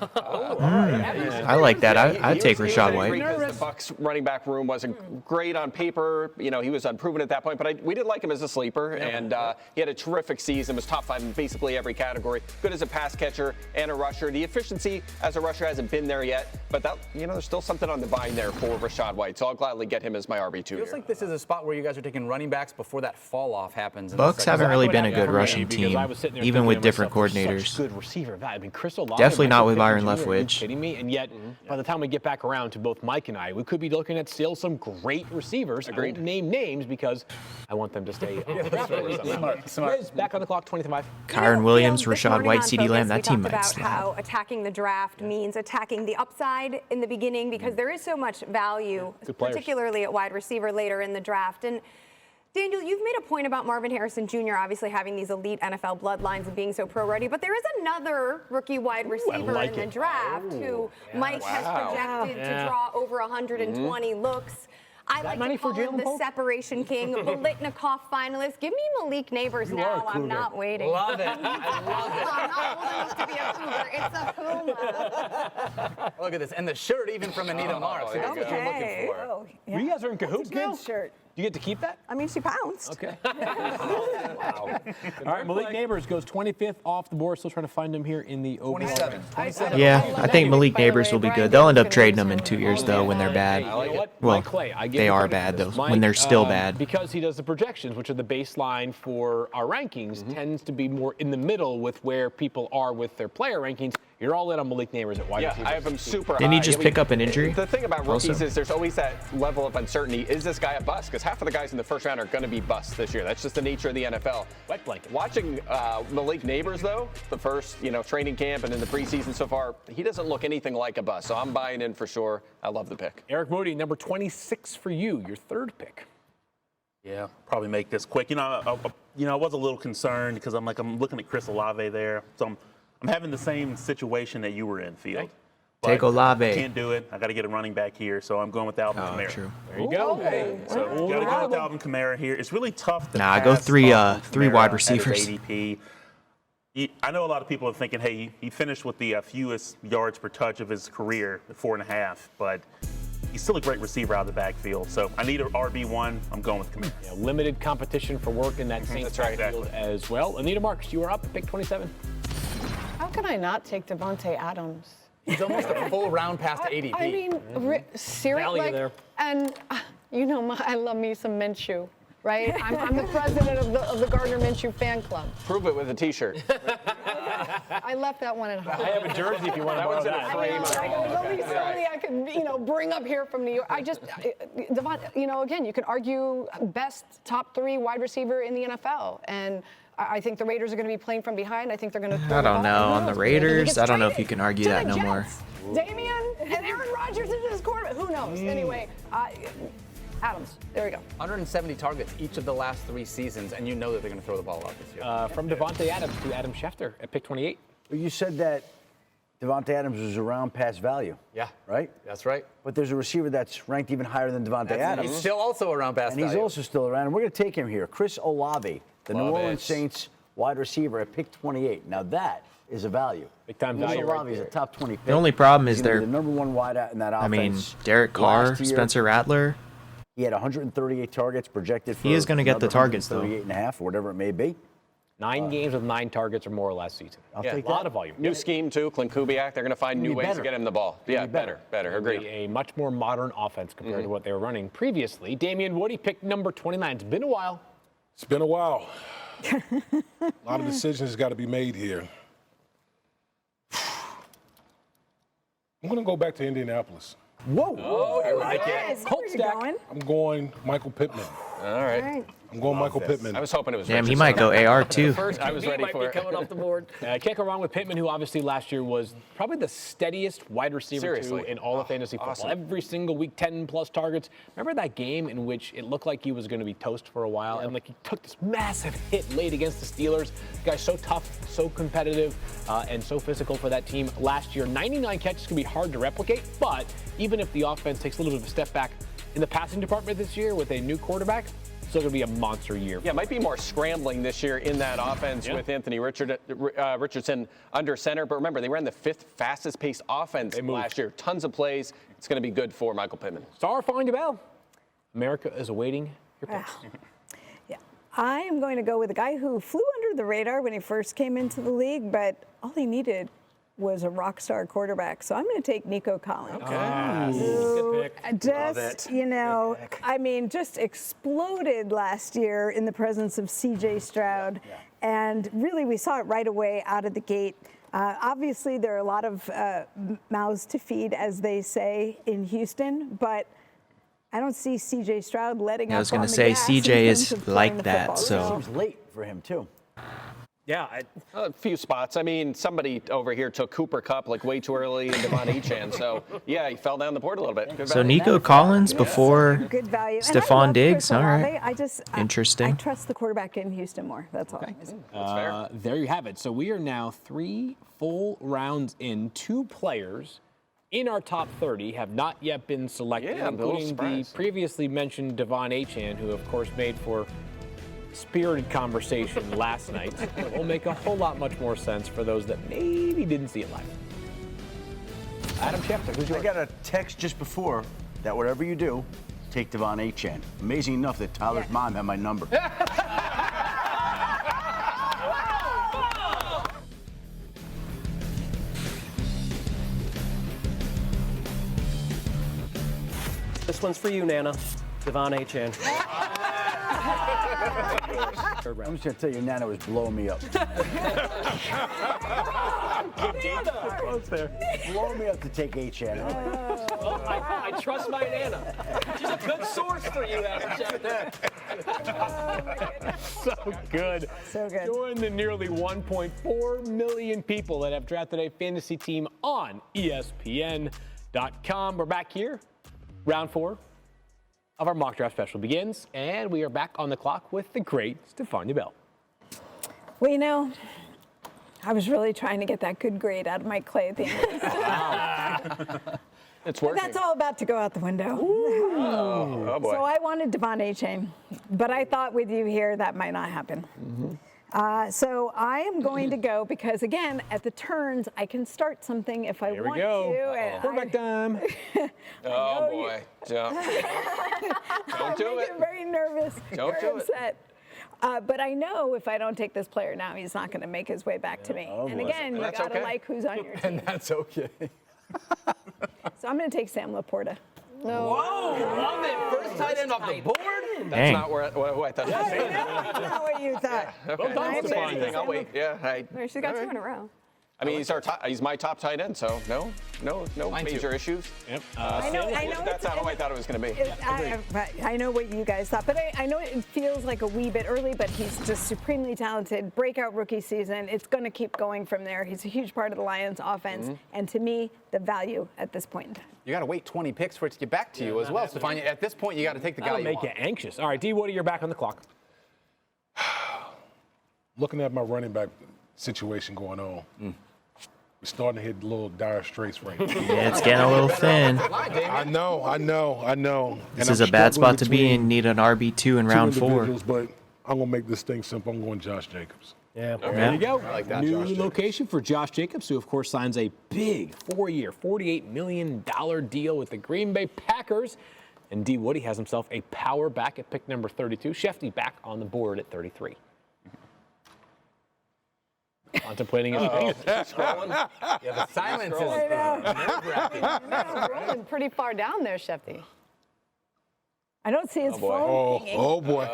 I like that. I'd take Rachaad White. Because the Bucs running back room wasn't great on paper. You know, he was unproven at that point, but we did like him as a sleeper, and he had a terrific season. Was top 5 in basically every category. Good as a pass catcher. and a rusher. The efficiency as a rusher hasn't been there yet, but that, there's still something on the vine there for Rachaad White. So I'll gladly get him as my RB2 here. Feels like this is a spot where you guys are taking running backs before that fall off happens. Bucks haven't really been a good rushing team, even with different coordinators. Good receiver. I mean, Chris Olave, definitely not with Byron Jr., Leftwich. Are you kidding me? And yet, by the time we get back around to both Mike and I, we could be looking at still some great receivers. I won't name names because I want them to stay on the draft board. Smart. Back on the clock, 25. Kyron Williams, Rachaad White, CeeDee Lamb, that team might slap. How attacking the draft means attacking the upside in the beginning because there is so much value, particularly at wide receiver later in the draft. And Daniel, you've made a point about Marvin Harrison Jr. obviously having these elite NFL bloodlines and being so pro-ready, but there is another rookie wide receiver in the draft who Mike has projected to draw over 120 looks. I like to call him the separation king, Biletnikoff finalist. Give me Malik Neighbors now. I'm not waiting. Love it. I love it. I'm not old enough to be a cougar. It's a Puma. Look at this. And the shirt even from Anita Marks. That's what you're looking for. Oh, You guys are in cahoots now? Good shirt. Do you get to keep that? I mean, she pounced. Okay. Wow. All right, Malik Neighbors goes 25th off the board. Still trying to find him here in the overall. 27. Yeah, I think Malik Neighbors will be good. They'll end up trading them in 2 years, though, when they're bad. Well, they are bad, though, when they're still bad. Because he does the projections, which are the baseline for our rankings, tends to be more in the middle with where people are with their player rankings. You're all in on Malik Neighbors at wide receiver. I have him super high. Didn't he just pick up an injury? The thing about rookies also? is there's always that level of uncertainty. Is this guy a bust? Because half of the guys in the first round are going to be busts this year. That's just the nature of the NFL. Wet blanket. Watching Malik Neighbors, though, the first training camp and in the preseason so far, he doesn't look anything like a bust. So I'm buying in for sure. I love the pick. Eric Moody, number 26 for you, your third pick. Yeah, probably make this quick. I was a little concerned because I'm looking at Chris Olave there. So I'm having the same situation that you were in, Field. Okay. Take Olave. Can't do it. I got to get a running back here, so I'm going with Alvin Kamara. True. There you go. So got to go with Alvin Kamara here. It's really tough to I go pass three on Kamara wide at his receivers. ADP. I know a lot of people are thinking, hey, he finished with the fewest yards per touch of his career, 4.5, but he's still a great receiver out of the backfield. So I need an RB1. I'm going with Kamara. Yeah, limited competition for work in that Saints backfield as well. Anita Marks, you are up, pick 27. How can I not take Devontae Adams? He's almost a full round past ADP. I mean, seriously. And I love me some Minshew, right? I'm the president of the Gardner Minshew fan club. Prove it with a T-shirt. I left that one at home. I have a jersey if you want to borrow that. Nobody somebody I could bring up here from New York. I just again, you can argue best top 3 wide receiver in the NFL, and I think the Raiders are going to be playing from behind. I think they're going to. I don't know. On the Raiders, I don't know if you can argue that no more. Damien and Aaron Rodgers into his quarterback. Who knows? Anyway, Adams. There we go. 170 targets each of the last 3 seasons, and you know that they're going to throw the ball out this year. From Devontae Adams to Adam Schefter at pick 28. You said that Devontae Adams was around past value. Yeah. Right? That's right. But there's a receiver that's ranked even higher than Devontae Adams. He's still also around past value. And he's also still around. And we're going to take him here. Chris Olave, the New Orleans Saints wide receiver at pick 28. Now that is a value. Big time value. Olave is a top 20 pick. The only problem is they're the number 1 wide out in that offense. I mean, Derek Carr, Spencer Rattler. He had 138 targets projected for. He is going to get the targets, though. 38.5 or whatever it may be. 9 games with 9 targets or more last season. I'll take a lot of volume. New scheme, too. Clint Kubiak, they're going to find new ways to get him the ball. Yeah, better. Agreed. A much more modern offense compared to what they were running previously. Damien Woody picked number 29. It's been a while. It's been a while. A lot of decisions got to be made here. I'm going to go back to Indianapolis. Whoa. Oh, I like it. Colt stack. I'm going Michael Pittman. All right. I'm going Michael Pittman. I was hoping it was Damn, he Richardson. might go AR, too. First, I was ready for it. Coming off the board. Can't go wrong with Pittman, who obviously last year was probably the steadiest wide receiver in all of fantasy football. Awesome. Every single week, 10+ targets. Remember that game in which it looked like he was going to be toast for a while, and he took this massive hit late against the Steelers. The guy's so tough, so competitive, and so physical for that team last year. 99 catches can be hard to replicate, but even if the offense takes a little bit of a step back in the passing department this year with a new quarterback, still going to be a monster year. Yeah, it might be more scrambling this year in that offense with Anthony Richardson under center. But remember, they ran the 5th fastest paced offense last year. Tons of plays. It's going to be good for Michael Pittman. Star, find your bell. America is awaiting your picks. Yeah, I am going to go with a guy who flew under the radar when he first came into the league, but all he needed was a rock star quarterback. So I'm going to take Nico Collins. Good pick. Just, you know, I mean, just exploded last year in the presence of C.J. Stroud. And really, we saw it right away out of the gate. Obviously, there are a lot of mouths to feed, as they say in Houston, but I don't see C.J. Stroud letting up. I was going on to the say gas C.J. in is terms of like playing the that, football. so. Seems late for him, too. Yeah. A few spots. I mean, somebody over here took Cooper Kupp like way too early and Devon Achane. So, yeah, he fell down the board a little bit. Good So value. Nico Collins before Good value. And I Stephon love Diggs. Chris All Olave. right. I Interesting. trust the quarterback in Houston more. That's all. Okay. That's fair. There you have it. So we are now 3 full rounds in. 2 players in our top 30 have not yet been selected, Yeah, I'm a little including the surprised. previously mentioned Devon Achane, who, of course, made for spirited conversation last night. It will make a whole lot much more sense for those that maybe didn't see it live. Adam Schefter, who's I yours? got a text just before that whatever you do, take Devon Achane. Amazing enough that Tyler's mom had my number. This one's for you, Nana. Devon Achane. I'm just going to tell you, Nana was blowing me up. Close there. Blowing me up to take Achane. Well, I trust my Nana. She's a good source for you, Adam Schefter. So good. So good. Join the nearly 1.4 million people that have drafted a fantasy team on ESPN.com. We're back here. Round 4 of our mock draft special begins, and we are back on the clock with the great Stephania Bell. Well, you know, I was really trying to get that good grade out of Mike Clay at the end of the season. It's But working. that's all about to go out the window. Oh, boy. So I wanted Devon Achane, but I thought with you here that might not happen. So I am going to go because, again, at the turns, I can start something if I Here we want go. to. And Quarterback time. Oh, boy. Don't do I it. get very nervous. Don't very do it. upset. But I know if I don't take this player now, he's not going to make his way back to me. And boy. again, you That's got to okay. like who's on your And team. that's okay. So I'm going to take Sam Laporta. Whoa, love it. First tight end off the board. That's Dang. not who I thought you were saying. That's not what you thought. Okay. Well done, I won't say Stephania. anything. I'll wait. Yeah. She's got 2 in a row. I mean, he's my top tight end, so no Mine too. major issues. Yep. I know That's not who I thought it was going to be. I know what you guys thought, but I know it feels like a wee bit early, but he's just supremely talented. Breakout rookie season. It's going to keep going from there. He's a huge part of the Lions offense. And to me, the value at this point in time. You got to wait 20 picks for it to get back to you as well, Stephania. At this point, you got to take the guy That'll you make want. you anxious. All right, D. Woody, you're back on the clock. Looking at my running back situation going on, we're starting to hit a little dire straits right now. Yeah, it's getting a little thin. I know. This And is I'm a bad struggling spot to be between in. Need an RB2 in two round 4. individuals, But I'm going to make this thing simple. I'm going Josh Jacobs. Yeah, Yeah. there you go. I like that. New Josh Jacobs. location for Josh Jacobs, who, of course, signs a big 4-year, $48 million deal with the Green Bay Packers. And D. Woody has himself a power back at pick number 32. Shefty back on the board at 33. Contemplating his pick. Scrolling. Yeah, the silence is I know. nerve-wracking. Rolling pretty far down there, Shefty. I don't see his phone pinging. Oh boy.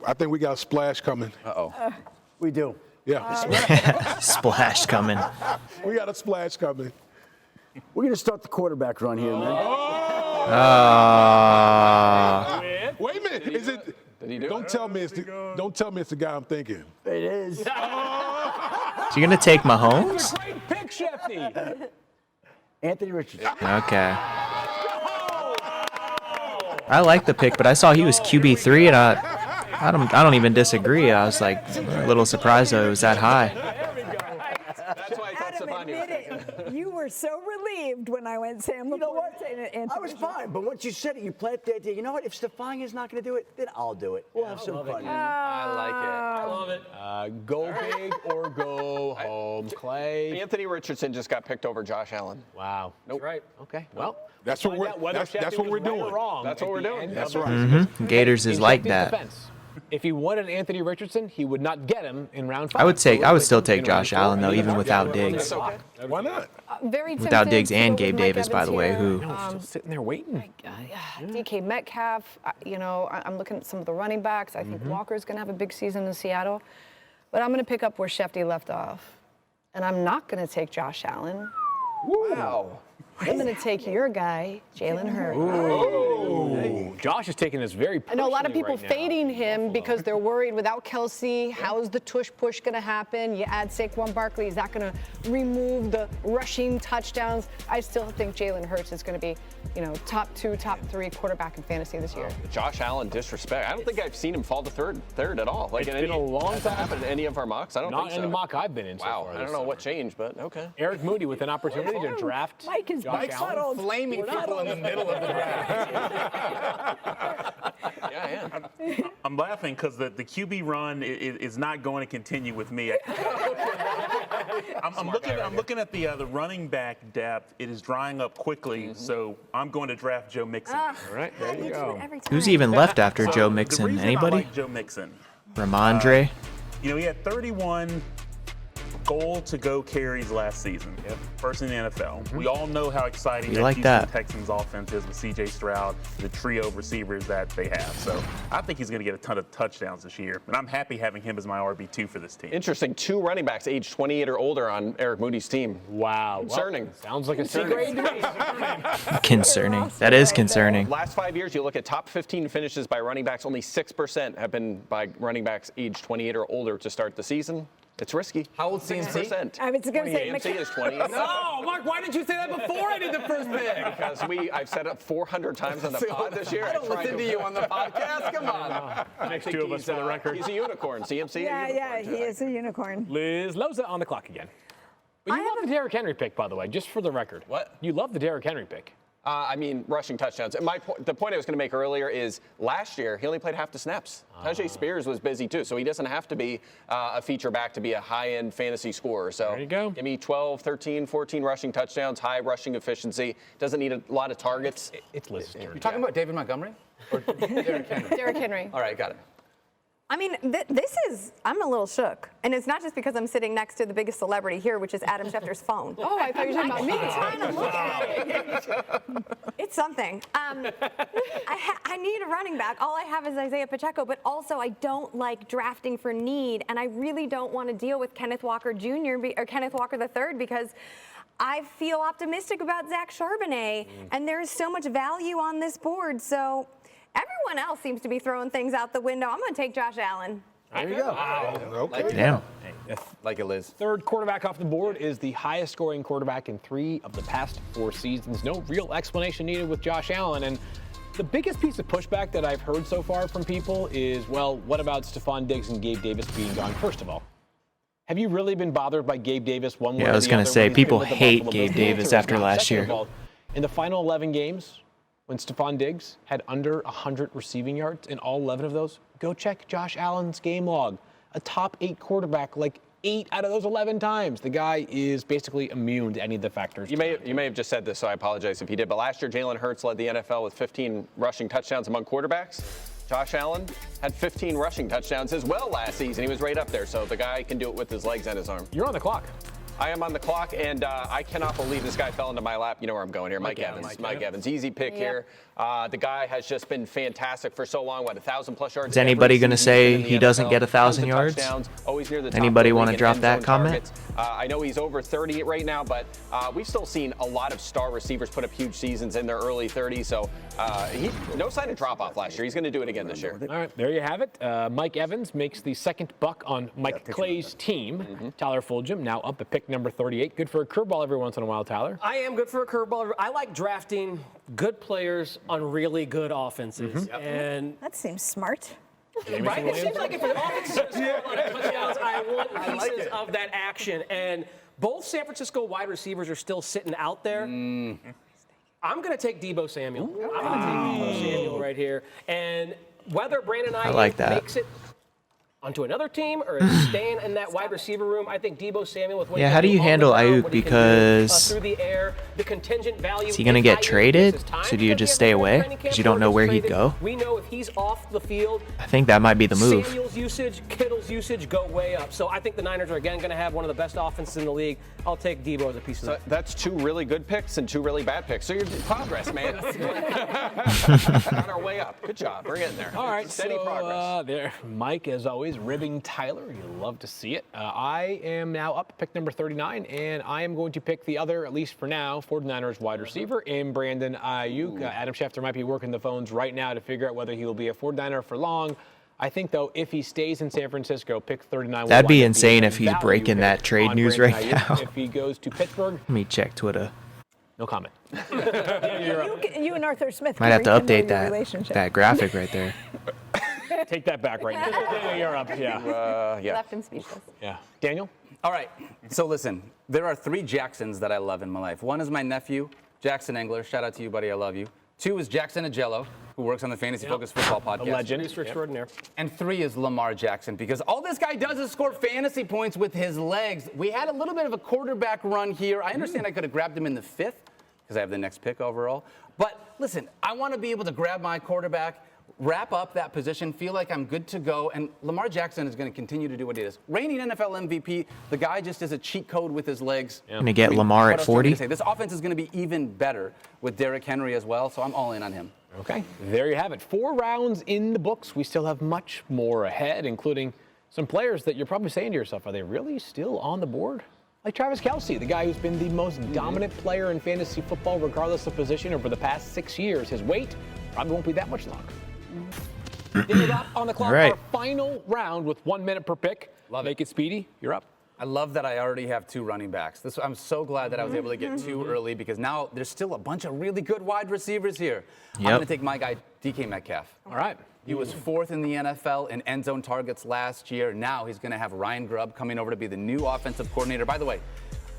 I think we got a splash coming. We do. Yeah. Splash coming. We got a splash coming. We're going to start the quarterback run here, man. Wait a minute. Is it? Did he do Don't it? tell me it's the guy I'm thinking. It is. So you're going to take Mahomes? Great pick, Shefty. Anthony Richardson. Okay. I like the pick, but I saw he was QB3, and I don't even disagree. I was like a little surprised though it was that high. That's why I thought Adam, Stephania. admit it. You were so relieved when I went Sam Laporta. You know what? I was fine, but once you said it, you planted the idea. You know what? If Stephania's not going to do it, then I'll do it. We'll have some fun. I like it. I love it. Go big or go home, Clay. Anthony Richardson just got picked over Josh Allen. Wow. Nope. Right. Okay. Well, That's what find out whether that's Shefty what we're was right or doing. wrong That's at what we're the doing. end That's of right. the Gators is like Shefty's that. defense. If he wanted Anthony Richardson, he would not get him in round 5. I would still take Josh Allen though, even without Diggs. Why not? Very Without tempted Diggs to and go with Gabe Mike Davis, by Evans the way, here. who Still sitting there waiting. DK Metcalf, I'm looking at some of the running backs. I think Walker's going to have a big season in Seattle. But I'm going to pick up where Schefter left off. And I'm not going to take Josh Allen. Wow. I'm going to take your guy, Jalen Hurts. Ooh. Josh is taking this very I know a lot of people right now. fading him because they're worried without Kelsey. How's the tush push going to happen? You add Saquon Barkley. Is that going to remove the rushing touchdowns? I still think Jalen Hurts is going to be, top 2, top 3 quarterback in fantasy this year. Josh Allen disrespect. I don't think I've seen him fall to third at all. It's been a long time. Happened in any of our mocks? I don't think so. Not any mock I've been in Wow. so far. I don't know what changed, but okay. Eric Moody with an opportunity to draft Mike is Josh Allen. Flaming people in the middle of the draft. Yeah. I'm laughing because the QB run is not going to continue with me. I'm looking at the running back depth. It is drying up quickly, so I'm going to draft Joe Mixon. All right, there you go. Who's even left after Joe Mixon? The reason Anybody? I like Joe Mixon. Ramondre? He had 31 goal-to-go carries last season. First in the NFL. We all know how exciting We that like Houston that. Texans offense is with C.J. Stroud, the trio of receivers that they have. So I think he's going to get a ton of touchdowns this year, and I'm happy having him as my RB2 for this team. Interesting. 2 running backs aged 28 or older on Eric Moody's team. Wow. Concerning. Well, sounds like a secret. Concerning. That is concerning. Last 5 years, you look at top 15 finishes by running backs, only 6% have been by running backs aged 28 or older to start the season. It's risky. How old CMC? 6%. I was going to say CMC is 20. No, Mark, why didn't you say that before I did the first pick? Because I've said it 400 times on the pod this year. I don't listen to you on the podcast. Come on. Next 2 of us for the record. He's a unicorn. CMC. Yeah, he is a unicorn. Liz Loza on the clock again. But you love the Derrick Henry pick, by the way, just for the record. What? You love the Derrick Henry pick. Rushing touchdowns. And the point I was going to make earlier is last year, he only played half the snaps. Tajay Spears was busy too, so he doesn't have to be a feature back to be a high-end fantasy scorer. So there you go. Give me 12, 13, 14 rushing touchdowns, high rushing efficiency. Doesn't need a lot of targets. It's Liz's turn. You're talking about David Montgomery? Or Derrick Henry? Derrick Henry. All right, got it. I mean, I'm a little shook. And it's not just because I'm sitting next to the biggest celebrity here, which is Adam Schefter's phone. Oh, I thought you were talking about me. I'm trying to look at it. It's something. I need a running back. All I have is Isaiah Pacheco, but also I don't like drafting for need, and I really don't want to deal with Kenneth Walker Jr. or Kenneth Walker III because I feel optimistic about Zach Charbonnet, and there is so much value on this board. So everyone else seems to be throwing things out the window. I'm going to take Josh Allen. There you go. Okay. Like Damn. Like it, Liz. Third quarterback off the board is the highest scoring quarterback in 3 of the past 4 seasons. No real explanation needed with Josh Allen. And the biggest piece of pushback that I've heard so far from people is, well, what about Stephon Diggs and Gabe Davis being gone? First of all, have you really been bothered by Gabe Davis one way or the other? Yeah, I was going to say, when he's people been with the hate Buffalo Gabe Bills? The Davis answer is after not. last Second year. of all, in the final 11 games, when Stephon Diggs had under 100 receiving yards in all 11 of those, go check Josh Allen's game log. A top 8 quarterback, like 8 out of those 11 times. The guy is basically immune to any of the factors. You may have just said this, so I apologize if you did. But last year, Jalen Hurts led the NFL with 15 rushing touchdowns among quarterbacks. Josh Allen had 15 rushing touchdowns as well last season. He was right up there, so the guy can do it with his legs and his arm. You're on the clock. I am on the clock, and I cannot believe this guy fell into my lap. You know where I'm going here. Mike Evans. Mike Evans. Easy pick here. The guy has just been fantastic for so long. 1,000+ yards. Is anybody going to say he doesn't get 1,000 yards? Always near the top Anybody of the want to league in drop end that zone comment? targets. I know he's over 30 right now, but we've still seen a lot of star receivers put up huge seasons in their early 30s. So no sign of drop-off last year. He's going to do it again this year. All right, there you have it. Mike Evans makes the second buck on Mike Clay's team. Tyler Fulghum now up at pick number 38. Good for a curveball every once in a while, Tyler. I am good for a curveball. I like drafting good players on really good offenses. And That seems smart. right? It seems like if an offense is going to score a lot of touchdowns, I want pieces of that action. And both San Francisco wide receivers are still sitting out there. I'm going to take Deebo Samuel. I'm going to take Deebo Samuel right here. And whether Brandon I like that. makes it onto another team, or is he staying in that wide receiver room? I think Deebo Samuel with what how do you handle Ayuk? Because through the air, the contingent value. is he going to get traded? So do you just stay away because you don't know where he'd go? We know if he's off the field, I think that might be the move. Samuel's usage, Kittle's usage go way up. So I think the Niners are again going to have one of the best offenses in the league. I'll take Deebo as a piece of that. That's 2 really good picks and 2 really bad picks. So you're progress, man. On our way up. Good job. Bring it in there. All right, Steady progress. There, Mike, as always, ribbing Tyler. You love to see it. I am now up at pick number 39, and I am going to pick the other, at least for now, 49ers wide receiver in Brandon Ayuk. Adam Schefter might be working the phones right now to figure out whether he will be a 49er for long. I think, though, if he stays in San Francisco, pick 39. That'd be insane if he's breaking that trade news right now. If he goes to Pittsburgh. Let me check Twitter. No comment. You and Arthur Smith might have to update that that graphic right there. Take that back right now. You're up. Yeah. Left him speechless. Yeah. Daniel? All right. So listen, there are 3 Jacksons that I love in my life. One is my nephew, Jackson Engler. Shout out to you, buddy. I love you. 2 is Jackson Agello, who works on the Fantasy Focus Football Podcast. A legend. Producer extraordinaire. And 3 is Lamar Jackson, because all this guy does is score fantasy points with his legs. We had a little bit of a quarterback run here. I understand I could have grabbed him in the 5th, because I have the next pick overall. But listen, I want to be able to grab my quarterback, wrap up that position, feel like I'm good to go, and Lamar Jackson is going to continue to do what he does. Reigning NFL MVP, the guy just is a cheat code with his legs. Going to get Lamar at 40? This offense is going to be even better with Derrick Henry as well, so I'm all in on him. Okay, there you have it. 4 rounds in the books. We still have much more ahead, including some players that you're probably saying to yourself, are they really still on the board? Like Travis Kelce, the guy who's been the most dominant player in fantasy football, regardless of position, over the past 6 years. His wait probably won't be that much longer. Dinner up on the clock. Right. Our final round with 1 minute per pick. Make it speedy. You're up. I love that I already have 2 running backs. I'm so glad that I was able to get 2 early, because now there's still a bunch of really good wide receivers here. I'm going to take my guy, DK Metcalf. All right. He was 4th in the NFL in end zone targets last year. Now he's going to have Ryan Grubb coming over to be the new offensive coordinator. By the way,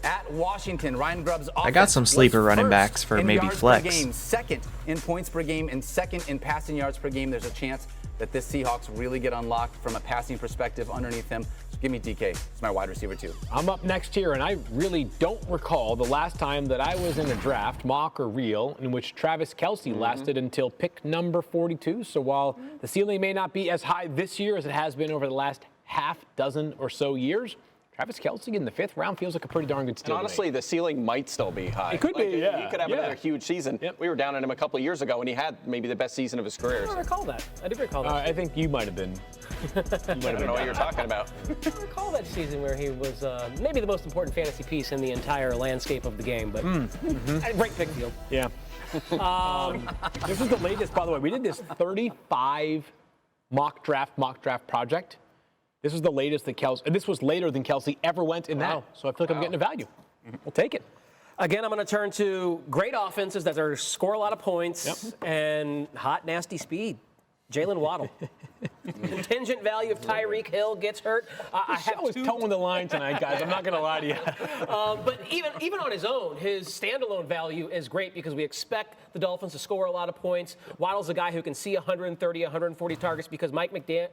at Washington, Ryan Grubb's offense, I got some sleeper running backs for maybe flex. Game, 2nd in points per game, and 2nd in passing yards per game. There's a chance that this Seahawks really get unlocked from a passing perspective underneath him. So give me DK. It's my wide receiver too. I'm up next here, and I really don't recall the last time that I was in a draft, mock or real, in which Travis Kelce lasted until pick number 42. So while the ceiling may not be as high this year as it has been over the last half dozen or so years, Travis Kelce in the 5th round feels like a pretty darn good steal. And honestly, the ceiling might still be high. It could be, yeah. He could have another huge season. Yep. We were down on him a couple of years ago, and he had maybe the best season of his career. I don't recall that. I did recall that. I think you might have been. I don't know what you're talking about. I recall that season where he was maybe the most important fantasy piece in the entire landscape of the game, but great pick, Field. Yeah. This is the latest, by the way. We did this 35 mock draft project. This is the latest that Kelce, and this was later than Kelce ever went in that. So I feel like I'm getting a value. We'll take it. Again, I'm going to turn to great offenses that are score a lot of points and hot, nasty speed. Jalen Waddle. Contingent value of Tyreek Hill gets hurt. I have was towing the line tonight, guys. I'm not going to lie to you. But even on his own, his standalone value is great because we expect the Dolphins to score a lot of points. Waddle's a guy who can see 130, 140 targets because Mike McDaniel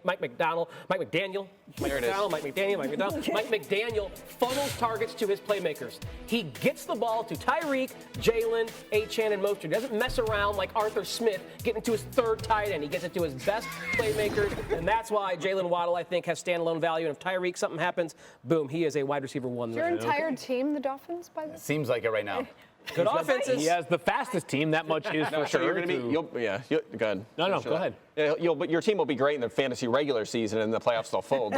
funnels targets to his playmakers. He gets the ball to Tyreek, Jalen, Achane, and Mostert. He doesn't mess around like Arthur Smith getting to his 3rd tight end. He gets it to his best playmakers, and that's why Jalen Waddle, I think, has standalone value. And if Tyreek, something happens, boom, he is a wide receiver 1. Is your entire team the Dolphins, by the way? Seems like it right now. Good offenses. He has the fastest team, that much is for sure. You're going to be, go ahead. No, go ahead. Yeah, but your team will be great in the fantasy regular season, and the playoffs they'll fold.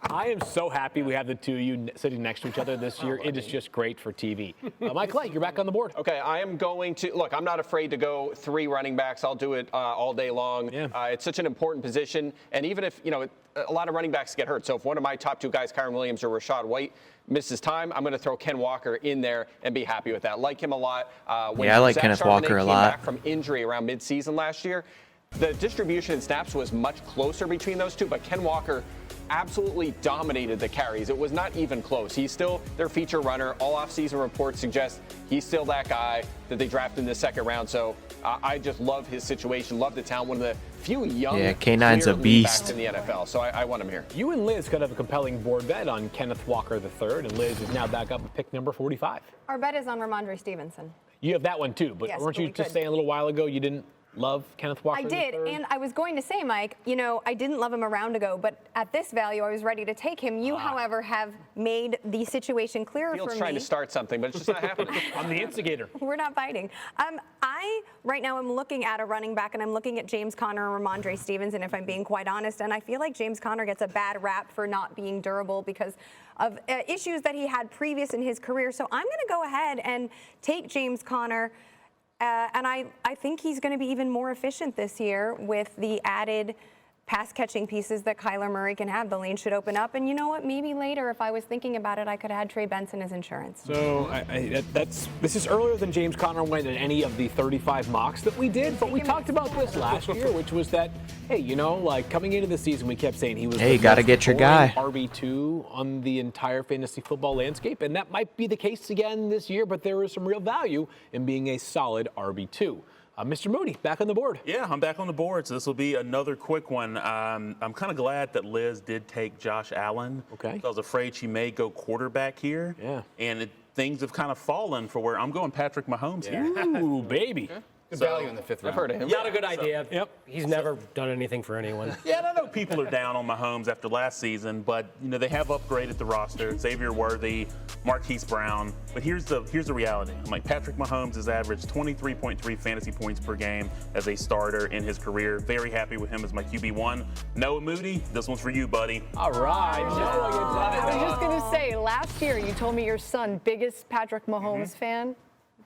I am so happy we have the 2 of you sitting next to each other this year. It is just great for TV. Mike Clay, you're back on the board. Okay, I am going to look. I'm not afraid to go 3 running backs. I'll do it all day long. Yeah. It's such an important position, and even if a lot of running backs get hurt. So if one of my top 2 guys, Kyren Williams or Rachaad White, misses time, I'm going to throw Ken Walker in there and be happy with that. Like him a lot. When I like Zach Kenneth Charbonnet Walker a came lot. Back from injury around mid-season last year, the distribution in snaps was much closer between those 2, but Ken Walker absolutely dominated the carries. It was not even close. He's still their feature runner. All offseason reports suggest he's still that guy that they drafted in the 2nd round. So I just love his situation, love the talent, one of the few young K9's a beast in the NFL, so I want him here. You and Liz could have a compelling board bet on Kenneth Walker III, and Liz is now back up at pick number 45. Our bet is on Ramondre Stevenson. You have that one too, but yes, weren't you just saying a little while ago you didn't love Kenneth Walker? I did, III? and I was going to say, Mike, I didn't love him a round ago, but at this value, I was ready to take him. You, however, have made the situation clearer for me. Trying to start something, but it's just not happening. I'm the instigator. We're not fighting. I, right now, am looking at a running back, and I'm looking at James Conner and Ramondre Stevenson, if I'm being quite honest, and I feel like James Conner gets a bad rap for not being durable because of issues that he had previous in his career. So I'm going to go ahead and take James Conner. And I think he's going to be even more efficient this year with the added pass-catching pieces that Kyler Murray can have. The lane should open up. And you know what? Maybe later, if I was thinking about it, I could add Trey Benson as insurance. So this is earlier than James Conner went in any of the 35 mocks that we did. But we talked about this last year, which was that, hey, like coming into the season, we kept saying he was you got to get your guy. RB2 on the entire fantasy football landscape. And that might be the case again this year, but there is some real value in being a solid RB2. Mr. Moody, back on the board. Yeah, I'm back on the board, so this will be another quick one. I'm kind of glad that Liz did take Josh Allen. Okay. I was afraid she may go quarterback here. Yeah. And things have kind of fallen for where I'm going Patrick Mahomes here. Ooh, baby. Good value in the 5th round. I've heard of him. Not a good idea. Yep. He's never done anything for anyone. Yeah, and I know people are down on Mahomes after last season, but they have upgraded the roster. Xavier Worthy, Marquise Brown. But here's the reality. I'm like, Patrick Mahomes has averaged 23.3 fantasy points per game as a starter in his career. Very happy with him as my QB1. Noah Moody, this one's for you, buddy. All right. I was just going to say, last year you told me your son, biggest Patrick Mahomes fan.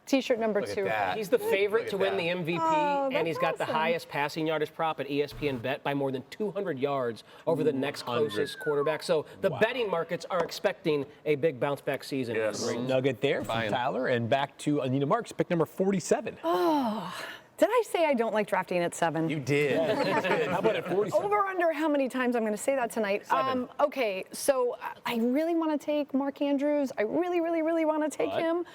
T-shirt number 2. He's the favorite to win the MVP, and he's got the highest passing yardage prop at ESPN Bet by more than 200 yards over the next closest quarterback. So the betting markets are expecting a big bounce-back season. Yes. Great nugget there from Tyler. And back to Anita Marks, pick number 47. Oh, did I say I don't like drafting at 7? You did. How about at 47? Over under how many times I'm going to say that tonight? 7. Okay, so I really want to take Mark Andrews. I really, really, really want to take him.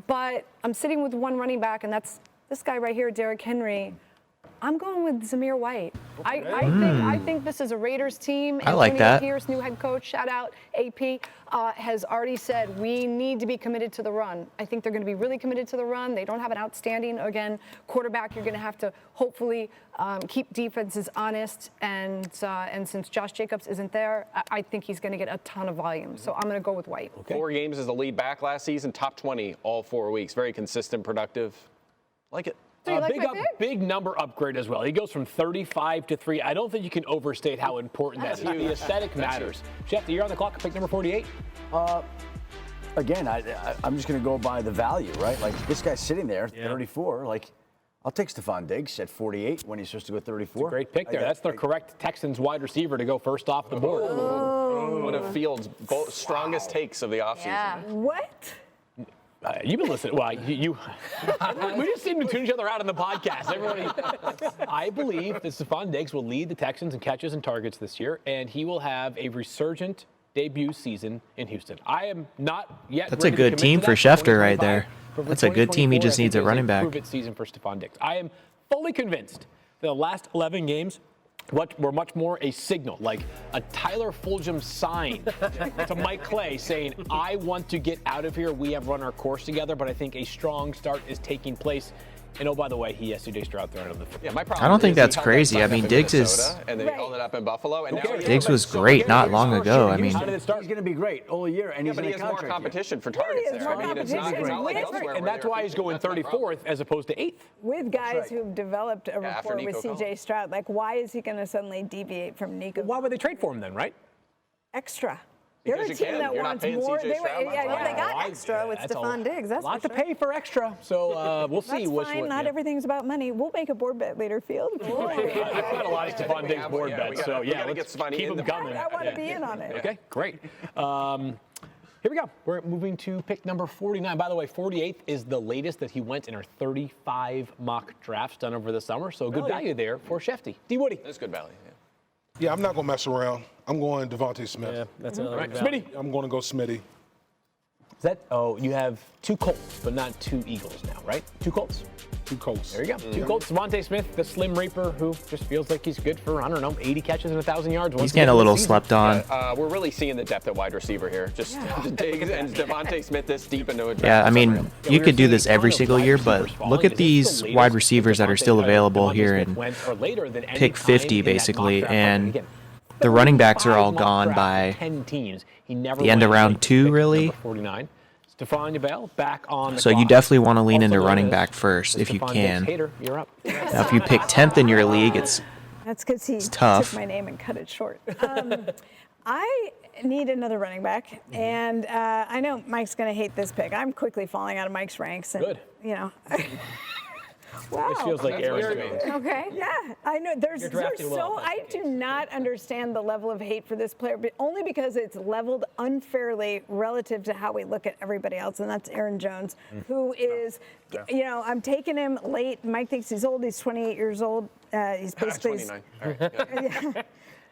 But I'm sitting with one running back, and that's this guy right here, Derrick Henry. I'm going with Zamir White. I think this is a Raiders team. I like that. Pierce, new head coach, shout out AP, has already said we need to be committed to the run. I think they're going to be really committed to the run. They don't have an outstanding, quarterback. You're going to have to hopefully keep defenses honest. And since Josh Jacobs isn't there, I think he's going to get a ton of volume. So I'm going to go with White. Okay. 4 games as the lead back last season, top 20 all 4 weeks. Very consistent, productive. Like it. Big number upgrade as well. He goes from 35 to 3. I don't think you can overstate how important that is. The aesthetic matters. Schefter, you're on the clock. Pick number 48. Again, I'm just going to go by the value, right? Like, this guy's sitting there, 34. Like, I'll take Stephon Diggs at 48 when he's supposed to go 34. It's a great pick there. That's the correct Texans wide receiver to go first off the board. One of Fields' strongest takes of the offseason. Yeah. What? You've been listening. Well, we just seem to tune each other out on the podcast. Everybody, I believe that Stephon Diggs will lead the Texans in catches and targets this year, and he will have a resurgent debut season in Houston. I am not yet. That's a good team for Schefter right there. That's a good team. He just needs a running back. Prove-it season for Stephon Diggs. I am fully convinced that the last 11 games were much more a signal, like a Tyler Fulghum sign to Mike Clay saying, I want to get out of here. We have run our course together, but I think a strong start is taking place. And oh, by the way, he has C.J. Stroud thrown on the field. Yeah, my problem I don't think that's he crazy. I mean, Diggs is. And then he held it up in Buffalo. And now Diggs was great not long ago. I mean, he's going to be great all year, and he's but in he a has more contract competition for targets there. I mean, it's not like elsewhere. And that's why he's going 34th as opposed to 8th. With guys who've developed a rapport with C.J. Stroud, like, why is he going to suddenly deviate from Nico? Why would they trade for him then, right? Extra. Because They're a team that wants more. They got extra with Stephon Diggs. That's a lot to pay for extra. So we'll see. That's fine. Not everything's about money. We'll make a board bet later, Field. I've got a lot of Stephon Diggs board bets. So yeah, let's keep them coming. I want to be in on it. Okay, great. Here we go. We're moving to pick number 49. By the way, 48th is the latest that he went in our 35 mock drafts done over the summer. So good value there for Schefty. D. Woody. That's good value. Yeah, I'm not going to mess around. I'm going Devontae Smith. Yeah, that's another right. value. Smitty. I'm going to go Smitty. You have 2 Colts, but not 2 Eagles now, right? 2 Colts? two Colts. There you go. Two Colts. Devontae Smith, the Slim Reaper, who just feels like he's good for, I don't know, 80 catches and 1,000 yards. He's getting a little slept on. We're really seeing the depth at wide receiver here. Just Diggs and Devontae Smith this deep into a draft. Yeah, I mean, you could do this every single year, but look at these wide receivers that are still available here in pick 50, basically, and the running backs are all gone by the end of round 2, really. Stephania Bell back on the So you clock. definitely want to lean into running back first if you can. You're up. Now, if you pick 10th in your league, it's That's because he tough. took my name and cut it short. I need another running back, and I know Mike's going to hate this pick. I'm quickly falling out of Mike's ranks. And, Good. You know. Wow. This feels like Aaron Jones. Okay. Yeah, I know. There's drafted so well, I do not understand the level of hate for this player, but only because it's leveled unfairly relative to how we look at everybody else, and that's Aaron Jones, who is, you know, I'm taking him late. Mike thinks he's old. He's 28 years old. He's basically 29. All right. Yeah.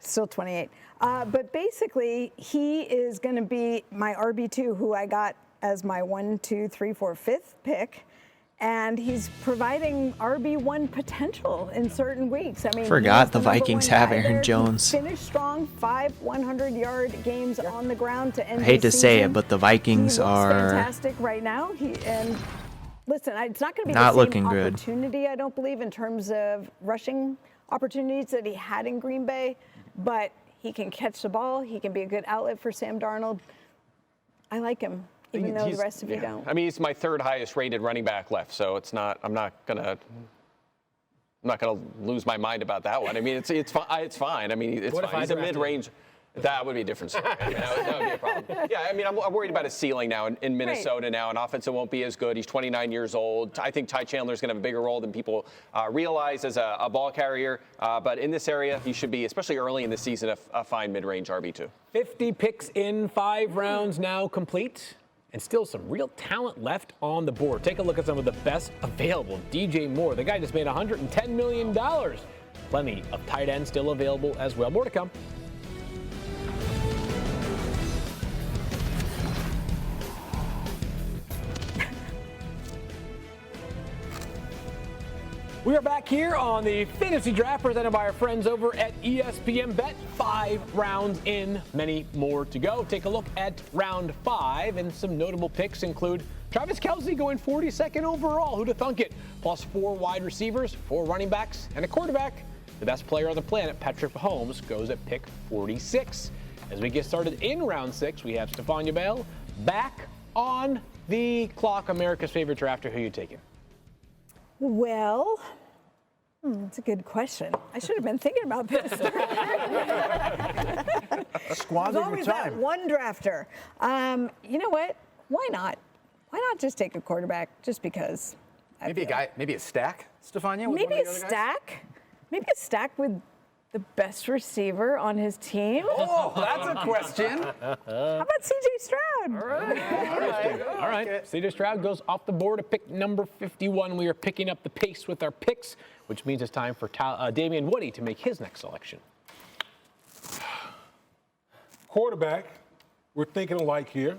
still 28. But basically, he is going to be my RB2, who I got as my 1, 2, 3, 4, 5th pick. And he's providing RB1 potential in certain weeks. I mean, Forgot the Vikings have Aaron Jones. He finished strong, 5 100-yard games on the ground to end I hate the to say season. it, but the Vikings He looks are fantastic right now. And listen, it's not going to be not the looking same good. opportunity, I don't believe, in terms of rushing opportunities that he had in Green Bay. But he can catch the ball. He can be a good outlet for Sam Darnold. I like him. Even though the rest of you don't. I mean, he's my 3rd highest rated running back left, so it's not. I'm not gonna lose my mind about that one. I mean, it's fine. I mean, it's fine. He's a mid-range. That would be a different story. I mean, that would be a problem. Yeah, I mean, I'm worried about his ceiling now in Minnesota now, and offense won't be as good. He's 29 years old. I think Ty Chandler's going to have a bigger role than people realize as a ball carrier. But in this area, he should be, especially early in the season, a fine mid-range RB2. 50 picks in 5 rounds now complete. And still some real talent left on the board. Take a look at some of the best available. DJ Moore, the guy just made $110 million. Plenty of tight ends still available as well. More to come. We are back here on the Fantasy Draft presented by our friends over at ESPN Bet. 5 rounds in, many more to go. Take a look at round 5, and some notable picks include Travis Kelce going 42nd overall. Who'd have thunk it? Plus 4 wide receivers, 4 running backs, and a quarterback. The best player on the planet, Patrick Mahomes, goes at pick 46. As we get started in round 6, we have Stephania Bell back on the clock. America's favorite drafter. Who are you taking? Well, that's a good question. I should have been thinking about this. Squandering always your time. that one drafter. You know what? Why not? Why not just take a quarterback just because? Maybe a stack, Stephania? With Maybe one of a the other guys? stack. Maybe a stack with the best receiver on his team. Oh, that's a question. How about C.J. Stroud? All right. C.J. Stroud goes off the board at pick number 51. We are picking up the pace with our picks, which means it's time for Damien Woody to make his next selection. Quarterback, we're thinking alike here.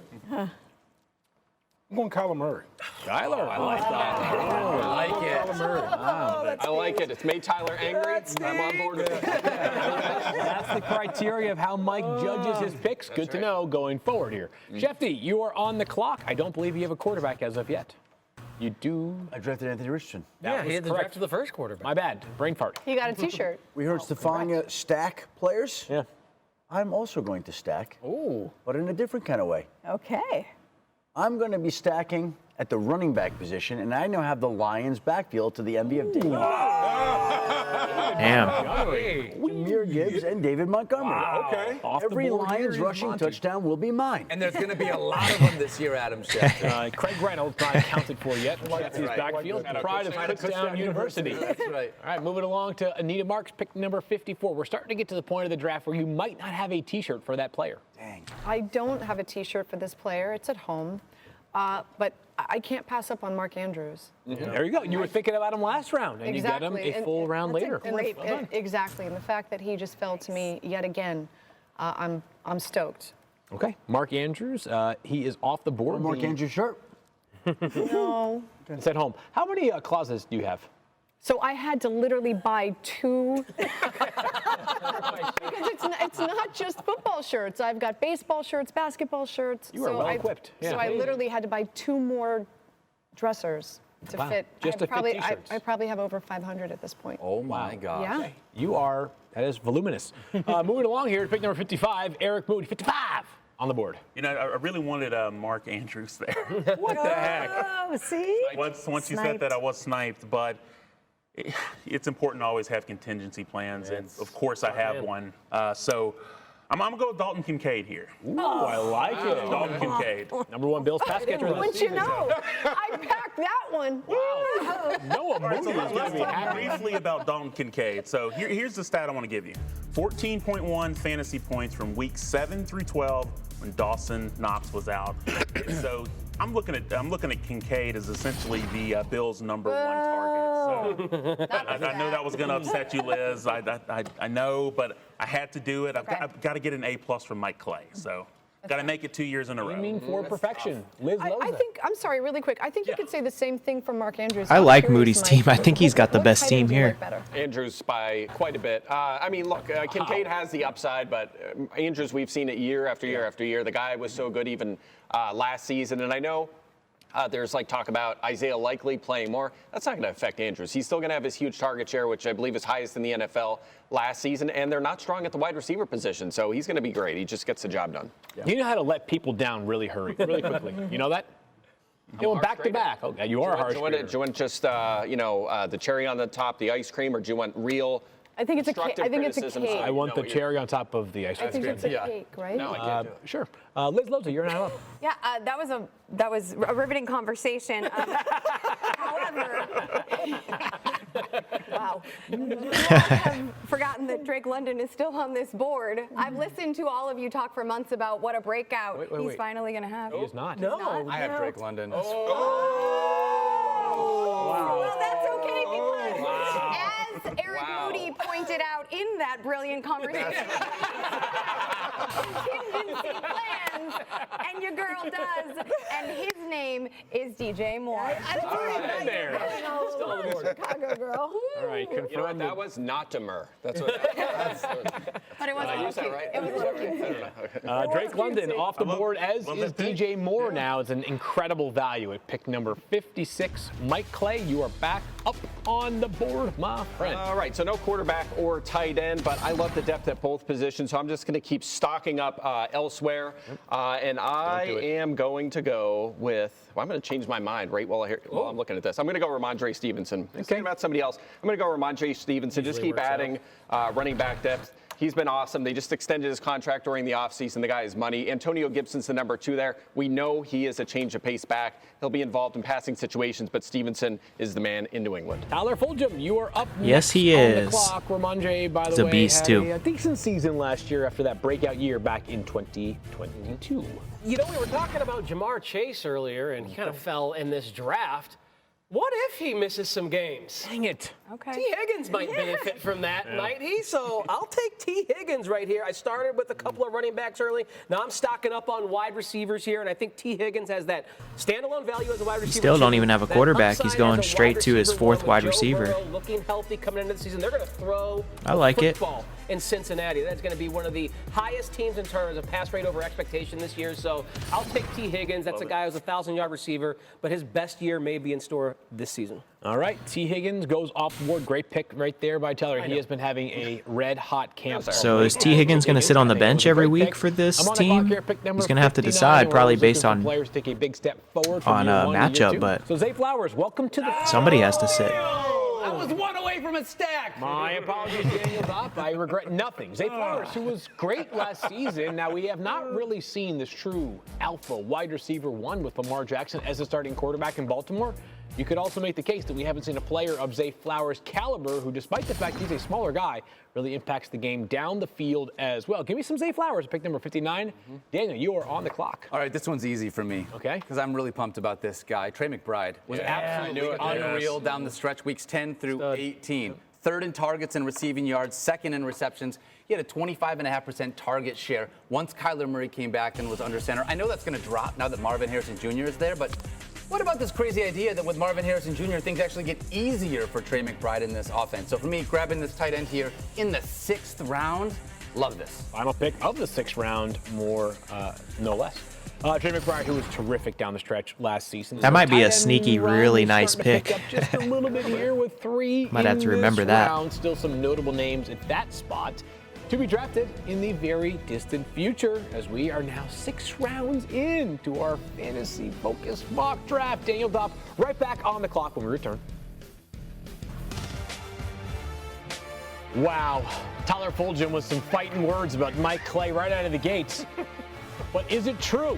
I'm going Kyler Murray. Kyler, I like that. I like it. Kyler Murray. I like it. It's made Tyler angry. I'm on board with it. That's the criteria of how Mike judges his picks. Good to know going forward here. Shefty, you are on the clock. I don't believe you have a quarterback as of yet. You do? I drafted Anthony Richardson. Yeah, he had the draft to the first quarterback. My bad. Brain fart. He got a T-shirt. We heard Stephania stack players. Yeah. I'm also going to stack, Ooh. but in a different kind of way. Okay. I'm going to be stacking at the running back position, and I now have the Lions backfield to the envy of David. Damn. Jahmyr Gibbs and David Montgomery. Okay. Off the Every board here Lions is rushing Monty. touchdown will be mine. And there's going to be a lot of them this year, Adam Schefter. Craig Reynolds not accounted for yet. Shefty's backfield. Pride of Kutztown University. That's right. All right, moving along to Anita Marks, pick number 54. We're starting to get to the point of the draft where you might not have a T-shirt for that player. Dang. I don't have a T-shirt for this player. It's at home. But I can't pass up on Mark Andrews. There you go. You were thinking about him last round, and Exactly. you get him a full round later. Exactly. And the fact that he just fell to me yet again, I'm stoked. Okay. Mark Andrews, he is off the board. Mark Andrews shirt. No. It's at home. How many closets do you have? So I had to literally buy 2 because it's not just football shirts. I've got baseball shirts, basketball shirts. You are well equipped. So I literally had to buy 2 more dressers to fit. Just to fit t-shirts. I probably have over 500 at this point. Oh my God. Yeah. You are, that is voluminous. Moving along here to pick number 55, Eric Moody, 55 on the board. You know, I really wanted Mark Andrews there. What the heck? Oh, see? Once you said that, I was sniped, but it's important to always have contingency plans, and of course I have one. So I'm going to go with Dalton Kincaid here. Ooh, I like it. Dalton Kincaid. Number 1 Bills pass catcher this Wouldn't season. you know? I packed that one. Wow. Noah Moody So is going let's to be talk happy. briefly about Dalton Kincaid. So here's the stat I want to give you. 14.1 fantasy points from week 7 through 12 when Dawson Knox was out. So I'm looking at Kincaid as essentially the Bills' number 1 target. So I know that was going to upset you, Liz. I know, but I had to do it. I've got to get an A+ from Mike Clay. So got to make it 2 years in a row. Aiming for perfection. Liz I Loza. think, I'm sorry, really quick. I think you could say the same thing for Mark Andrews. I I'm like curious, Moody's Mike, team. I think he's got the what best tight team end do you here. like better? Andrews by quite a bit. I mean, look, Kincaid has the upside, but Andrews, we've seen it year after year after year. The guy was so good even last season, and I know there's like talk about Isaiah Likely playing more. That's not going to affect Andrews. He's still going to have his huge target share, which I believe is highest in the NFL last season, and they're not strong at the wide receiver position, so he's going to be great. He just gets the job done. You know how to let people down really quickly. You know that? You went back to back. Okay, you are a harsh Do you want just the cherry on the top, the ice cream, or do you want real? I think it's a cake. I think it's a cake. I want the cherry on top of the ice cream. I think it's a cake, right? No, I can't do it. Sure. Liz Loza, you're now up. Yeah, that was a riveting conversation. However, wow, I've forgotten that Drake London is still on this board. I've listened to all of you talk for months about what a breakout he's finally going to have. He is not. No, I have Drake London. Well, that's okay because as Eric Moody pointed out in that brilliant conversation, contingency plans, and your girl does, and his name is DJ Moore. Chicago girl. All right, You know what? That was not Demur. That's what that was. But it was Did I use that right? It was a little cute. Drake London off the board, as is DJ Moore now. It's an incredible value at pick number 56. Mike Clay, you are back up on the board, my friend. All right, so no quarterback or tight end, but I love the depth at both positions, so I'm just going to keep stocking up elsewhere. And I am going to go with, I'm going to change my mind right while I'm looking at this. I'm going to go Ramondre Stevenson. Thinking about somebody else. I'm going to go Ramondre Stevenson. Just keep adding running back depth. He's been awesome. They just extended his contract during the offseason. The guy is money. Antonio Gibson's the number 2 there. We know he is a change of pace back. He'll be involved in passing situations, but Stevenson is the man in New England. Tyler Fulghum, you are up Yes, he next is. on the clock. Ramondre, by the He's a way, beast, had too. a decent season last year after that breakout year back in 2022. You know, we were talking about Jamar Chase earlier, and he kind of fell in this draft. What if he misses some games? Dang it. Okay. T. Higgins might benefit from that, might he? So I'll take T. Higgins right here. I started with a couple of running backs early. Now I'm stocking up on wide receivers here, and I think T. Higgins has that standalone value as a wide receiver. Still don't even have a that quarterback. upside He's as going a straight wide to his receiver 4th one wide with Joe receiver. Burrow looking healthy coming into the season. They're going to throw I like it. football in Cincinnati. That's going to be one of the highest teams in terms of pass rate over expectation this year. So I'll take T. Higgins. That's a guy who's a 1,000-yard receiver, but his best year may be in store this season. All right, T. Higgins goes off the board. Great pick right there by Tyler. He has been having a red-hot camp. So is T. Higgins going to sit on the bench every week for this team? He's going to have to decide, probably based on players take a big step forward from a year one to year matchup, two. but So Zay Flowers, welcome to the somebody has to sit. I was one away from a stack. My apologies, Daniel Dopp. I regret nothing. Zay Flowers, who was great last season. Now, we have not really seen this true alpha wide receiver one with Lamar Jackson as a starting quarterback in Baltimore. You could also make the case that we haven't seen a player of Zay Flowers' caliber who, despite the fact he's a smaller guy, really impacts the game down the field as well. Give me some Zay Flowers, pick number 59. Daniel, you are on the clock. All right, this one's easy for me. Okay. Because I'm really pumped about this guy. Trey McBride was absolutely unreal down the stretch, weeks 10 through 18. 3rd in targets and receiving yards, 2nd in receptions. He had a 25.5% target share once Kyler Murray came back and was under center. I know that's going to drop now that Marvin Harrison Jr. is there, but What about this crazy idea that with Marvin Harrison Jr., things actually get easier for Trey McBride in this offense? So for me, grabbing this tight end here in the 6th round, love this. Final pick of the 6th round, no less. Trey McBride, who was terrific down the stretch last season. That might be a sneaky, really nice pick. Pick up just a little bit here with 3 Might have to remember that. Round. Still some notable names at that spot to be drafted in the very distant future, as we are now 6 rounds into our fantasy-focused mock draft. Daniel Dopp right back on the clock when we return. Wow, Tyler Fulghum with some fighting words about Mike Clay right out of the gates. But is it true?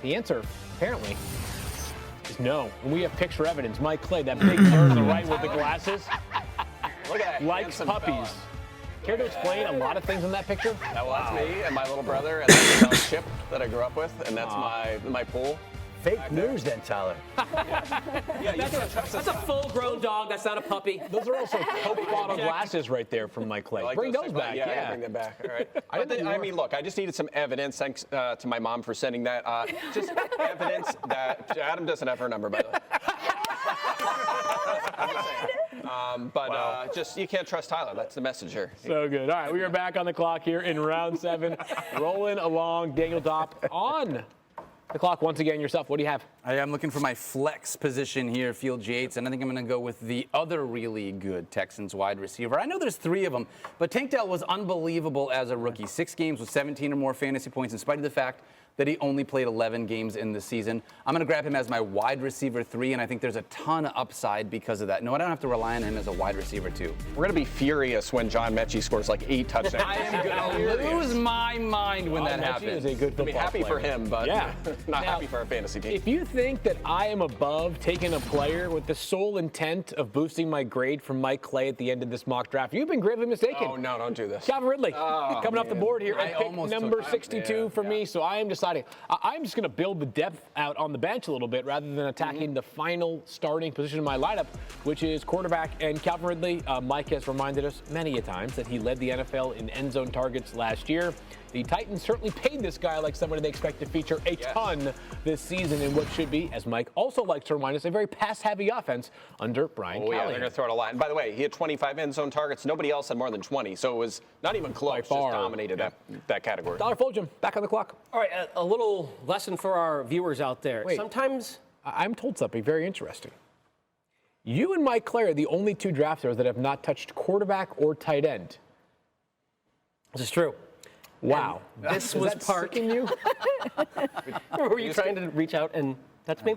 The answer, apparently, is no. And we have picture evidence. Mike Clay, that big nerd on the right with the glasses, Look at that. likes puppies. Care to explain a lot of things in that picture? That's me and my little brother and that's the dog Chip that I grew up with, and that's my pool. Fake news then, Tyler. That's a full-grown dog. That's not a puppy. Those are also Coke bottle glasses right there from Mike Clay. Like bring those back. Yeah, bring them back. All right. I mean, look, I just needed some evidence. Thanks to my mom for sending that. Just evidence that Adam doesn't have her number, by the way. Just you can't trust Tyler. That's the message here. So good. All right, we are back on the clock here in round 7, rolling along. Daniel Dopp on the clock once again. Yourself, what do you have? I am looking for my flex position here, Field Yates, and I think I'm going to go with the other really good Texans wide receiver. I know there's 3 of them, but Tank Dell was unbelievable as a rookie. 6 games with 17 or more fantasy points, in spite of the fact that he only played 11 games in the season. I'm going to grab him as my wide receiver 3, and I think there's a ton of upside because of that. No, I don't have to rely on him as a wide receiver 2. We're going to be furious when John Mechie scores like 8 touchdowns. I am going to lose my mind when that happens. Is a good I'll be happy player. for him, but not happy for our fantasy team. If you think that I am above taking a player with the sole intent of boosting my grade from Mike Clay at the end of this mock draft, you've been gravely mistaken. Oh, no, don't do this. Calvin Ridley coming off the board here at pick almost number took him. 62 for me, so I am deciding. I'm just going to build the depth out on the bench a little bit rather than attacking the final starting position in my lineup, which is quarterback and Calvin Ridley. Mike has reminded us many a times that he led the NFL in end zone targets last year. The Titans certainly paid this guy like somebody they expect to feature a ton this season in what should be, as Mike also likes to remind us, a very pass-heavy offense under Brian Callahan. Yeah, they're going to throw it a lot. And by the way, he had 25 end zone targets. Nobody else had more than 20, so it was not even close. Just dominated that category. Tyler Fulghum, back on the clock. All right, a little lesson for our viewers out there. Wait. Sometimes I'm told something very interesting. You and Mike Clay are the only 2 drafters that have not touched quarterback or tight end. this is true. Wow. And this was part in you. Were you trying to reach out and touch me?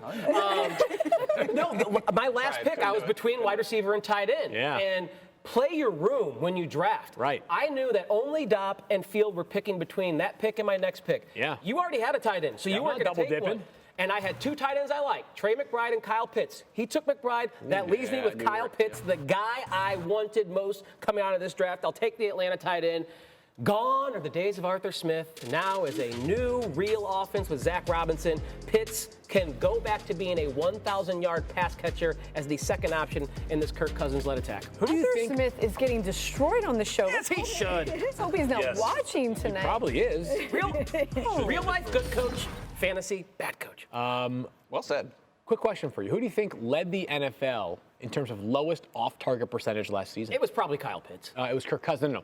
No, my last pick, I was between wide receiver and tight end. Yeah. And play your room when you draft. Right. I knew that only Dopp and Field were picking between that pick and my next pick. Yeah. You already had a tight end, so you weren't going to take one. And I had 2 tight ends I like, Trey McBride and Kyle Pitts. He took McBride. That leaves me with Kyle Pitts, the guy I wanted most coming out of this draft. I'll take the Atlanta tight end. Gone are the days of Arthur Smith. Now is a new, real offense with Zach Robinson. Pitts can go back to being a 1,000-yard pass catcher as the second option in this Kirk Cousins-led attack. Who do you think? Smith is getting destroyed on the show. Yes, he should. Let's hope he's not watching tonight. He probably is. Real life, good coach. Fantasy, bad coach. Well said. Quick question for you. Who do you think led the NFL in terms of lowest off-target percentage last season? It was probably Kyle Pitts. It was Kirk Cousins. No.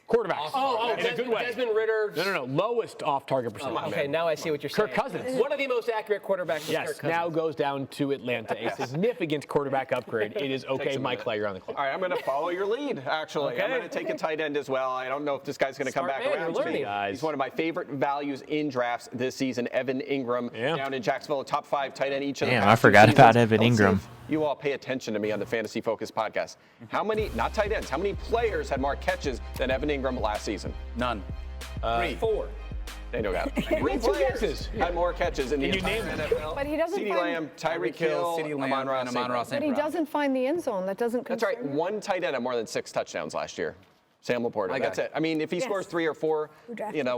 Quarterbacks. In a good way. Desmond Ritter. No. Lowest off-target percentage. Okay, now I see what you're saying. Kirk Cousins. One of the most accurate quarterbacks was Kirk Cousins. Now goes down to Atlanta. A significant quarterback upgrade. It is okay, Mike Clay, you're on the clock. All right, I'm going to follow your lead, actually. Okay. I'm going to take a tight end as well. I don't know if this guy's going to come back around to me. He's one of my favorite values in drafts this season. Evan Ingram down in Jacksonville, a top 5 tight end each of the past I forgot 2 about seasons. Evan Ingram. You all pay attention to me on the Fantasy Focus podcast. How many, not tight ends, how many players had more catches than Evan Ingram last season? None. 3. 4. Daniel got it. 3 players had more catches in the entire NFL. But he doesn't CeeDee Lamb, Tyreek Hill, Amon-Ra St. Brown. But he doesn't find the end zone. That doesn't That's concern right. 1 tight end had more than 6 touchdowns last year. Sam Laporta. That's it. I mean, if he scores 3 or 4,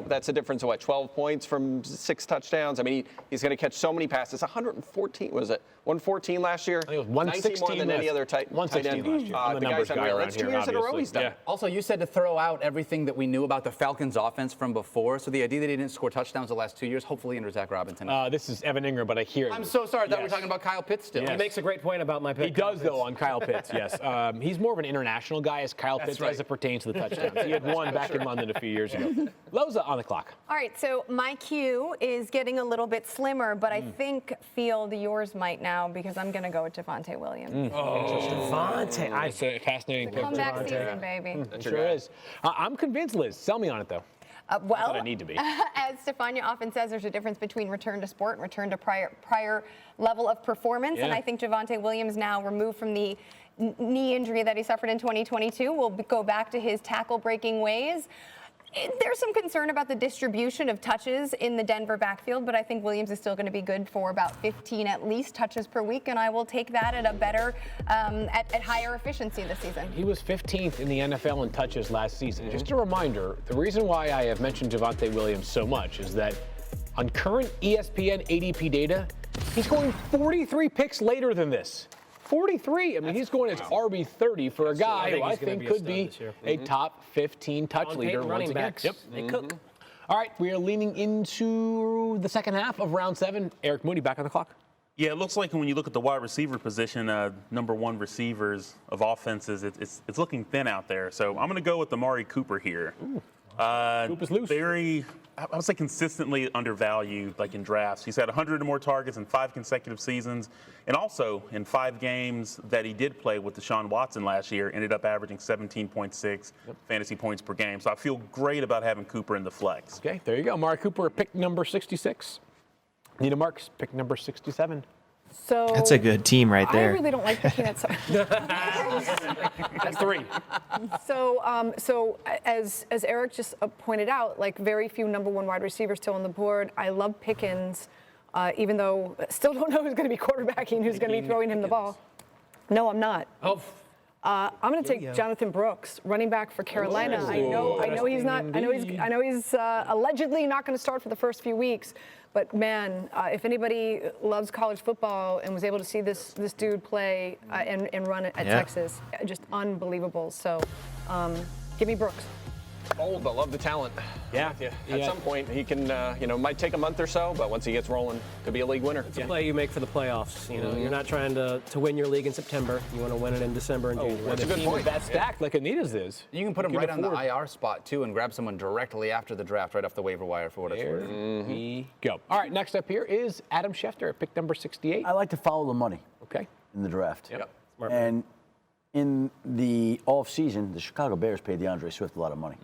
that's a difference of what, 12 points from 6 touchdowns. I mean, he's going to catch so many passes. 114, was it? 114 last year. I think it was 116 more than any other tight end. 116 last year. I'm the numbers guy around That's 2 here, years in a row obviously. he's done. Yeah. Also, you said to throw out everything that we knew about the Falcons' offense from before. So the idea that he didn't score touchdowns the last 2 years, hopefully under Zach Robinson. This is Evan Ingram, but I hear it. I'm so sorry that we're talking about Kyle Pitts still. He makes a great point about my pick. He does, though, on Kyle Pitts, yes. He's more of an international guy as Kyle Pitts as it pertains to the touchdowns. He had one back in London a few years ago. Loza on the clock. All right, so my queue is getting a little bit slimmer, but I think, Field, yours might now, because I'm going to go with Devontae Williams. Devontae. That's a fascinating pick. Comeback season, baby. It sure is. I'm convinced, Liz. Sell me on it, though. Well, I need to be. As Stephania often says, there's a difference between return to sport and return to prior level of performance. Yeah. And I think Devontae Williams, now removed from the knee injury that he suffered in 2022, will go back to his tackle-breaking ways. There's some concern about the distribution of touches in the Denver backfield, but I think Williams is still going to be good for about 15 at least touches per week, and I will take that at a better, at higher efficiency this season. He was 15th in the NFL in touches last season. Just a reminder, the reason why I have mentioned Devontae Williams so much is that on current ESPN ADP data, he's going 43 picks later than this. 43. I mean, he's going as RB 30 for a guy who I think could be a top 15 touch leader once again. Yep. They cook. All right, we are leaning into the second half of round 7. Eric Moody back on the clock. Yeah, it looks like when you look at the wide receiver position, number 1 receivers of offenses, it's looking thin out there. So I'm going to go with Amari Cooper here. Cooper's loose. Very, I would say, consistently undervalued, like in drafts. He's had 100 or more targets in 5 consecutive seasons, and also in 5 games that he did play with Deshaun Watson last year, ended up averaging 17.6 fantasy points per game. So I feel great about having Cooper in the flex. Okay, there you go. Amari Cooper, pick number 66. Nina Marks, pick number 67. So That's a good team right there. I really don't like picking at some. That's 3. So as Eric just pointed out, like very few number 1 wide receivers still on the board. I love Pickens, even though I still don't know who's going to be quarterbacking, who's going to be throwing him the ball. No, I'm not. Oh. I'm going to take Jonathan Brooks, running back for Carolina. I know he's not. I know he's allegedly not going to start for the first few weeks. But man, if anybody loves college football and was able to see this dude play and run at Texas, just unbelievable. So, give me Brooks. Old, but love the talent. Yeah. At some point, he can, might take a month or so, but once he gets rolling, could be a league winner. It's a play you make for the playoffs. You know, you're not trying to win your league in September. You want to win it in December and January. That's a good point. That's stacked like Anita's is. You can put him right on the IR spot, too, and grab someone directly after the draft, right off the waiver wire for what it's worth. There we go. All right, next up here is Adam Schefter, pick number 68. I like to follow the money Okay. in the draft. Yep. And in the offseason, the Chicago Bears paid DeAndre Swift a lot of money.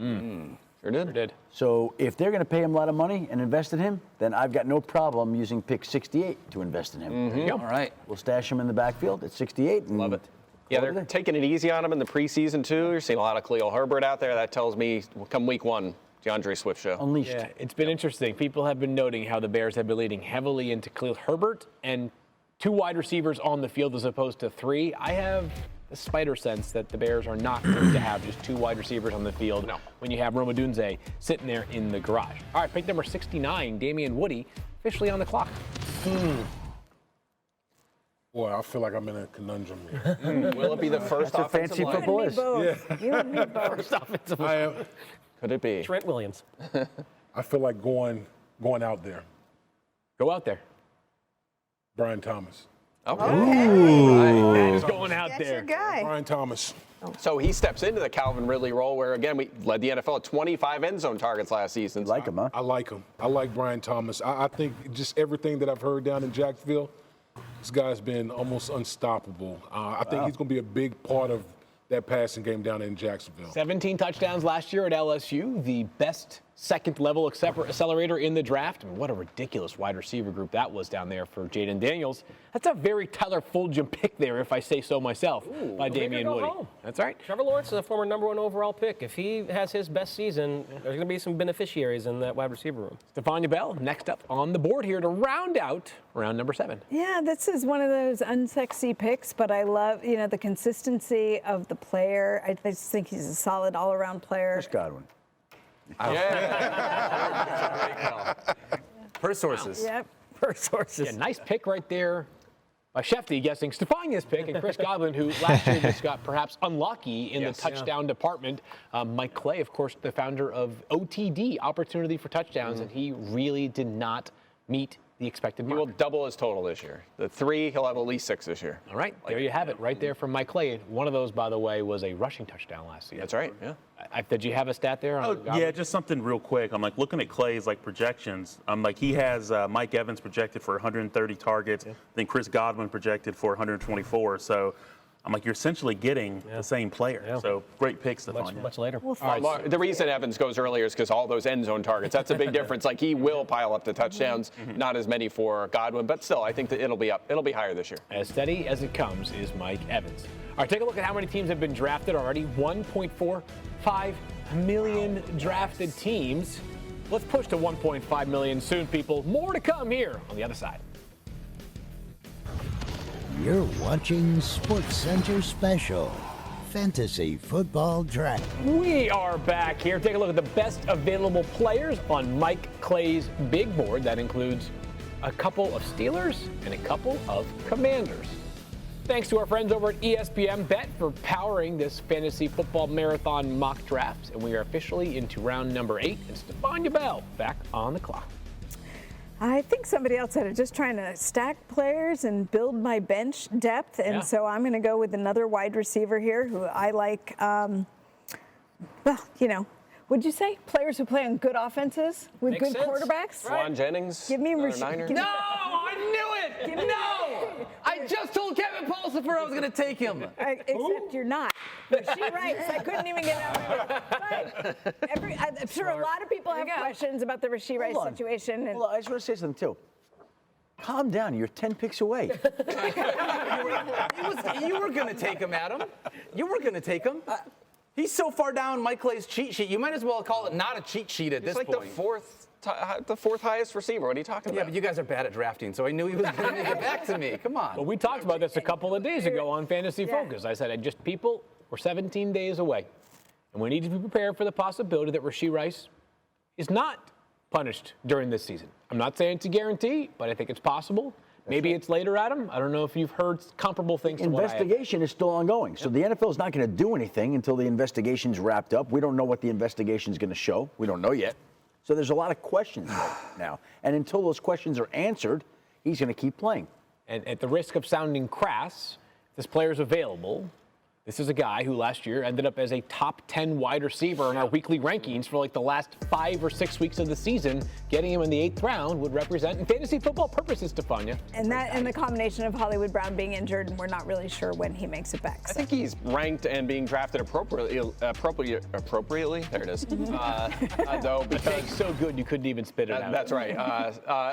Sure did. So if they're going to pay him a lot of money and invest in him, then I've got no problem using pick 68 to invest in him. All right. We'll stash him in the backfield at 68. And Love it. Yeah, they're taking it easy on him in the preseason, too. You're seeing a lot of Khalil Herbert out there. That tells me come week 1, DeAndre Swift show. Unleashed. Yeah, it's been interesting. People have been noting how the Bears have been leading heavily into Khalil Herbert and 2 wide receivers on the field as opposed to 3. I have the spider sense that the Bears are not going to have just 2 wide receivers on the field when you have Rome Odunze sitting there in the garage. All right, pick number 69, Damien Woody, officially on the clock. Boy, I feel like I'm in a conundrum here. Will it be the first That's what offensive fancy line? football is. You and me both. First offensive I am. Could it be? Trent Williams. I feel like going out there. Go out there. Brian Thomas. That is going out That's there. your guy. Brian Thomas. So he steps into the Calvin Ridley role where, again, we led the NFL at 25 end zone targets last season. Like him, huh? I like him. I like Brian Thomas. I think just everything that I've heard down in Jacksonville, this guy's been almost unstoppable. I think he's going to be a big part of that passing game down in Jacksonville. 17 touchdowns last year at LSU, the best second level accelerator in the draft. I mean, what a ridiculous wide receiver group that was down there for Jaden Daniels. That's a very Tyler Fulghum pick there, if I say so myself, by Damien Moody. That's right. Trevor Lawrence is a former #1 overall pick. If he has his best season, there's going to be some beneficiaries in that wide receiver room. Stephania Bell, next up on the board here to round out round number 7. Yeah, this is one of those unsexy picks, but I love, the consistency of the player. I just think he's a solid all-around player. Chris Godwin. Per sources. Yep. Per sources. Yeah, nice pick right there by Schefter guessing Stephania's pick, and Chris Godwin, who last year just got perhaps unlucky in the touchdown department. Mike Clay, of course, the founder of OTD, Opportunity for Touchdowns, and he really did not meet the expected mark. He will double his total this year. The 3, he'll have at least 6 this year. All right, there you have it, right there from Mike Clay. One of those, by the way, was a rushing touchdown last season. That's right, yeah. Did you have a stat there? Yeah, just something real quick. I'm looking at Clay's projections. He has Mike Evans projected for 130 targets, then Chris Godwin projected for 124. So you're essentially getting the same player. Yeah. So great pick, Stephania. Much later. All right, the reason Evans goes earlier is because all those end zone targets. That's a big difference. He will pile up the touchdowns, not as many for Godwin, but still, I think that it'll be up. It'll be higher this year. As steady as it comes is Mike Evans. All right, take a look at how many teams have been drafted already. 1.45 million drafted teams. Let's push to 1.5 million soon, people. More to come here on the other side. You're watching SportsCenter Special, Fantasy Football Draft. We are back here. Take a look at the best available players on Mike Clay's big board. That includes a couple of Steelers and a couple of Commanders. Thanks to our friends over at ESPN Bet for powering this fantasy football marathon mock draft. And we are officially into round number 8. And Stephania Bell back on the clock. I think somebody else said it, just trying to stack players and build my bench depth. And so I'm going to go with another wide receiver here who I like. Would you say players who play on good offenses with Makes good sense. quarterbacks? Ron Jennings. Give me Niner. No, I knew it. No, I just told Kevin Pulsifer I was going to take him. Except you're not. She writes. I couldn't even get out of it. I'm sure a lot of people have questions about the Rasheed Rice situation. And I just want to say something too. Calm down. You're 10 picks away. You were going to take him, Adam. You were going to take him. He's so far down Mike Clay's cheat sheet. You might as well call it not a cheat sheet at this point. It's the fourth highest receiver. What are you talking about? Yeah, but you guys are bad at drafting, so I knew he was going to get back to me. Come on. Well, we talked about this a couple of days ago on Fantasy Focus. I said, we're 17 days away, and we need to be prepared for the possibility that Rasheed Rice is not punished during this season. I'm not saying it's a guarantee, but I think it's possible. Maybe it's later, Adam. I don't know if you've heard comparable things to what I have. Investigation is still ongoing. So the NFL is not going to do anything until the investigation's wrapped up. We don't know what the investigation is going to show. We don't know yet. So there's a lot of questions now. And until those questions are answered, he's going to keep playing. And at the risk of sounding crass, this player's available. This is a guy who last year ended up as a top 10 wide receiver in our weekly rankings for the last 5 or 6 weeks of the season. Getting him in the 8th round would represent, in fantasy football purposes, Stephania. And the combination of Hollywood Brown being injured, and we're not really sure when he makes it back. I think he's ranked and being drafted appropriately. There it is. Though, because so good you couldn't even spit it out. That's right.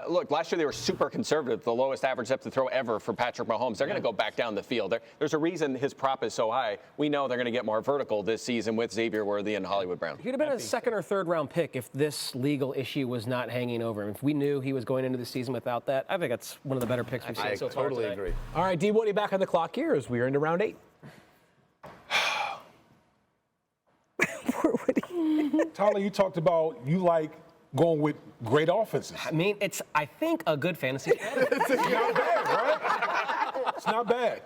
Look, last year they were super conservative, the lowest average depth to throw ever for Patrick Mahomes. They're going to go back down the field. There's a reason his prop is so high. We know they're going to get more vertical this season with Xavier Worthy and Hollywood Brown. He'd have been a 2nd or 3rd round pick if this legal issue was not hanging over him. If we knew he was going into the season without that, I think that's one of the better picks we've seen so far. I totally agree. All right, D. Woody back on the clock here as we are into round 8. Poor Woody. Tyler, you talked about you like going with great offenses. I mean, it's, I think, a good fantasy. It's not bad, right? It's not bad.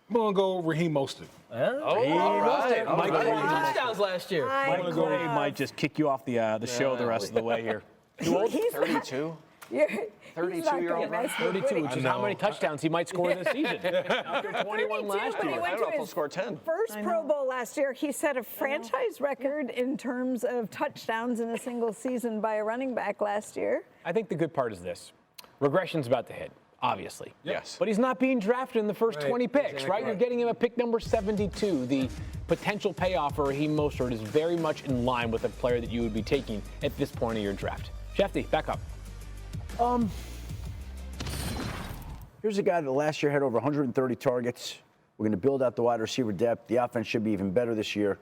I'm going to go Raheem Mostert. Mike Clay touchdowns last year. Mike Clay might just kick you off the show the rest of the way here. Too old? 32? 32-year-old. 32, which is how many touchdowns he might score this season. After 21 last year. I don't know if he'll score 10. First Pro Bowl last year, he set a franchise record in terms of touchdowns in a single season by a running back last year. I think the good part is this. Regression's about to hit. obviously. Yes. But he's not being drafted in the first 20 picks, right? You're getting him at pick number 72. The potential payoff for Raheem Mostert is very much in line with a player that you would be taking at this point of your draft. Schefter, back up. Here's a guy that last year had over 130 targets. We're going to build out the wide receiver depth. The offense should be even better this year.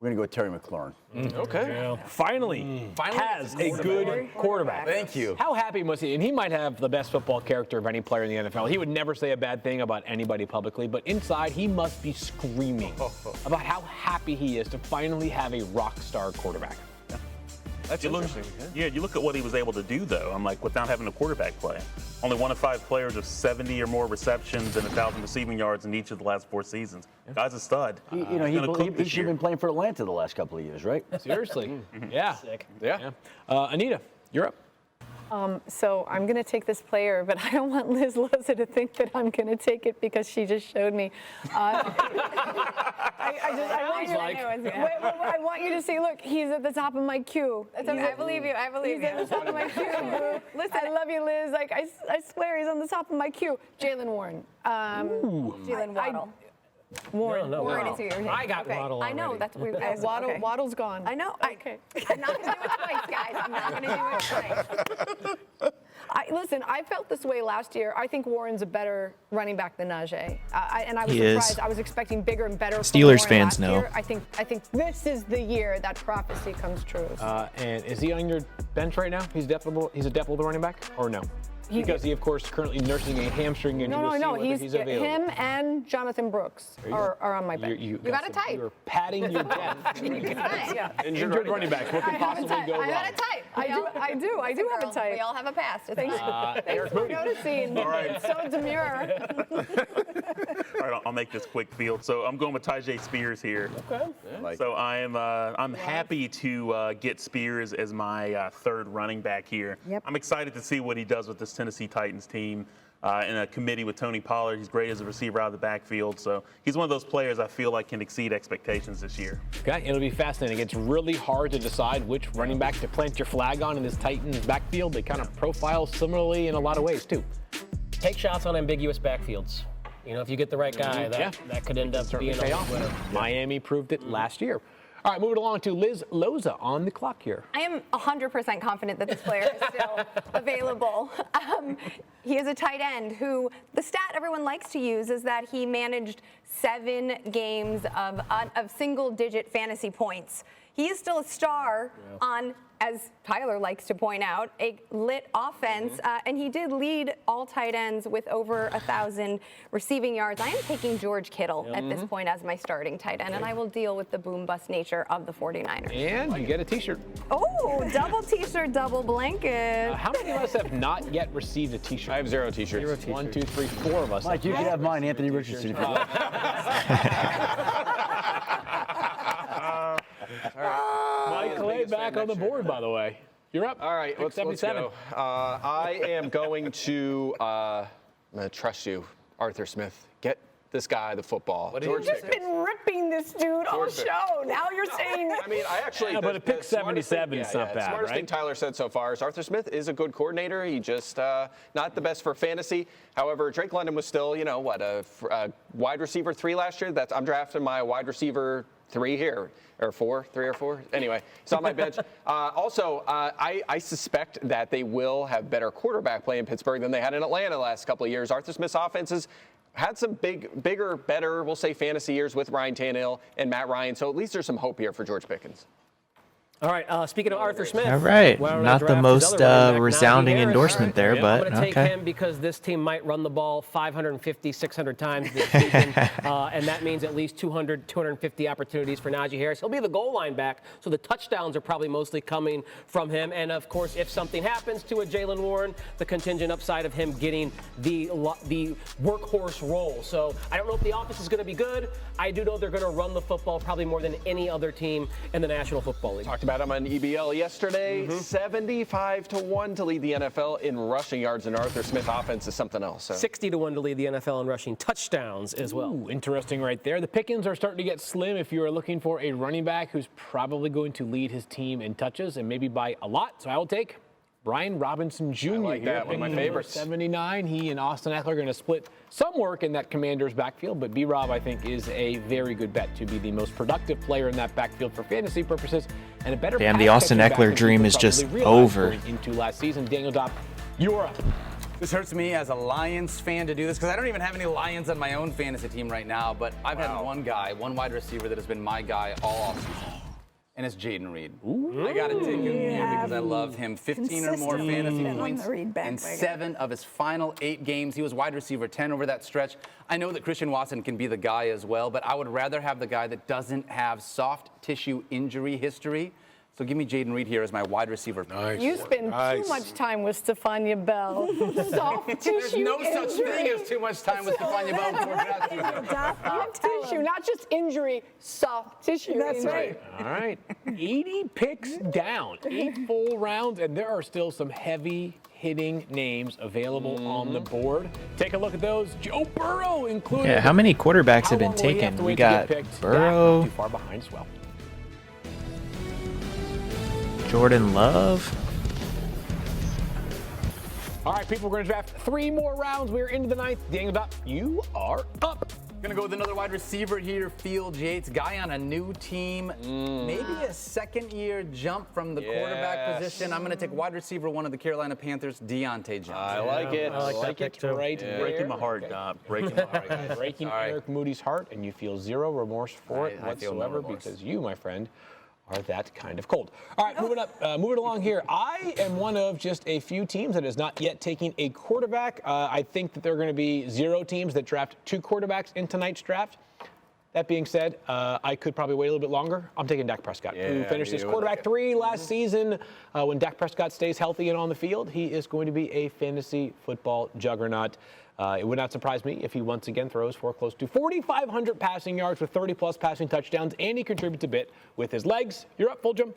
We're going to go with Terry McLaurin. Okay. Yeah. Finally has a good quarterback. Thank you. How happy was he? And he might have the best football character of any player in the NFL. He would never say a bad thing about anybody publicly, but inside he must be screaming about how happy he is to finally have a rock star quarterback. That's interesting. You look at what he was able to do, though. I'm like, without having a quarterback play. Only 1 of 5 players with 70 or more receptions and 1,000 receiving yards in each of the last 4 seasons. Guy's a stud. He should have been playing for Atlanta the last couple of years, right? Seriously. Yeah. Sick. Yeah. Anita, you're up. So I'm going to take this player, but I don't want Liz Loza to think that I'm going to take it because she just showed me. I want you to see, look, he's at the top of my queue. That's okay. I believe you. I believe He's you. at the top of my queue. Listen, I love you, Liz. Like, I swear he's on the top of my queue. Jalen Warren. Jalen Waddle. Warren. No, Warren is who you're taking. I got Waddle I know. already. That's what Waddle, Waddle's gone. I know. Okay. I'm not going to do it twice, guys. I'm not going to do it twice. Listen, I felt this way last year. I think Warren's a better running back than Najee. And I was He is. surprised. I was expecting bigger and better. Steelers from Warren fans last know. year. I think this is the year that prophecy comes true. And is he on your bench right now? He's a depth running back, or no? Because he, of course, currently nursing a hamstring injury. No. He's available. Him and Jonathan Brooks are on my bench. You got a type. You're padding your depth. Injured running backs. What could possibly go wrong? I got a type. I do have a type. We all have a past. Thanks for noticing. All right. It's so demure. All right, I'll make this quick field. So I'm going with Tyjae Spears here. Okay. So I'm happy to get Spears as my third running back here. Yep. I'm excited to see what he does with this Tennessee Titans team in a committee with Tony Pollard. He's great as a receiver out of the backfield. So he's one of those players I feel like can exceed expectations this year. Okay, it'll be fascinating. It's really hard to decide which running back to plant your flag on in this Titans backfield. They kind of profile similarly in a lot of ways, too. Take shots on ambiguous backfields. You know, if you get the right guy, that could end up being a winner. Miami proved it last year. All right, moving along to Liz Loza on the clock here. I am 100% confident that this player is still available. He is a tight end who, the stat everyone likes to use is that he managed 7 games of single-digit fantasy points. He is still a star on, as Tyler likes to point out, a lit offense, and he did lead all tight ends with over 1,000 receiving yards. I am taking George Kittle at this point as my starting tight end, and I will deal with the boom-bust nature of the 49ers. And you get a T-shirt. Oh, double T-shirt, double blanket. How many of us have not yet received a T-shirt? I have 0 T-shirts. 0 T-shirts. 1, 2, 3, 4 of us. Mike, you can have mine, Anthony Richardson. If you like. Mike Clay back on the board, by the way. You're up. All right, let's go. I am going to I'm going to trust you, Arthur Smith. Get this guy the football. You've just been ripping this dude all show. Now you're saying. I mean, I actually. Yeah, but a pick 77 is not bad, The smartest thing Tyler said so far is Arthur Smith is a good coordinator. He just not the best for fantasy. However, Drake London was still, a wide receiver 3 last year. I'm drafting my wide receiver 3 here. Or 4, 3 or 4. Anyway, it's on my bench. I suspect that they will have better quarterback play in Pittsburgh than they had in Atlanta the last couple of years. Arthur Smith's offenses had some bigger, better, we'll say, fantasy years with Ryan Tannehill and Matt Ryan. So at least there's some hope here for George Pickens. All right, speaking of Arthur Smith. All right, not the most resounding endorsement there, but I'm going to take him because this team might run the ball 550, 600 times this season, and that means at least 200, 250 opportunities for Najee Harris. He'll be the goal line back, so the touchdowns are probably mostly coming from him. And, of course, if something happens to a Jalen Warren, the contingent upside of him getting the workhorse role. So I don't know if the offense is going to be good. I do know they're going to run the football probably more than any other team in the National Football League. Talked about him on EBL yesterday. 75-1 to lead the NFL in rushing yards, and Arthur Smith offense is something else. So. 60-1 to lead the NFL in rushing touchdowns as well. Ooh, interesting right there. The pickings are starting to get slim if you are looking for a running back who's probably going to lead his team in touches and maybe by a lot. So I will take Brian Robinson Jr. I like that, one of my favorites. 79. He and Austin Eckler are going to split some work in that Commanders backfield, but B-Rob, I think, is a very good bet to be the most productive player in that backfield for fantasy purposes and a better. Damn, the Austin Eckler dream is just over. Into last season, Daniel Dopp, you're up. This hurts me as a Lions fan to do this because I don't even have any Lions on my own fantasy team right now, but I've had one wide receiver that has been my guy all offseason. And it's Jaden Reed. I got to take him here because I love him. 15 or more fantasy points in 7 of his final 8 games. He was wide receiver 10 over that stretch. I know that Christian Watson can be the guy as well, but I would rather have the guy that doesn't have soft tissue injury history. So give me Jaden Reed here as my wide receiver. Nice. You spend too much time with Stephania Bell. Soft tissue. There's no such thing as too much time with Stephania Bell before draft season. Soft tissue, not just injury, soft tissue. That's injury. right. All right. 80 picks down, 8 full rounds, and there are still some heavy hitting names available on the board. Take a look at those. Joe Burrow included. Yeah, how many quarterbacks have been taken? We got Burrow, too far behind as well. Jordan Love. All right, people, we're going to draft 3 more rounds. We're into the 9th. Daniel Dopp, you are up. Gonna go with another wide receiver here, Yates, guy on a new team, maybe a second-year jump from the quarterback position. I'm gonna take wide receiver 1 of the Carolina Panthers, Deontay Johnson. I like it. I like it right there. Breaking my heart, Dopp. Breaking my heart. Breaking Eric Moody's heart, and you feel zero remorse for it I feel no whatsoever remorse. because you, my friend, are that kind of cold. All right, moving along here. I am one of just a few teams that is not yet taking a quarterback. I think that there are going to be 0 teams that draft 2 quarterbacks in tonight's draft. That being said, I could probably wait a little bit longer. I'm taking Dak Prescott, who finished his quarterback 3 last season. When Dak Prescott stays healthy and on the field, he is going to be a fantasy football juggernaut. It would not surprise me if he once again throws for close to 4,500 passing yards with 30-plus passing touchdowns, and he contributes a bit with his legs. You're up, Fulghum.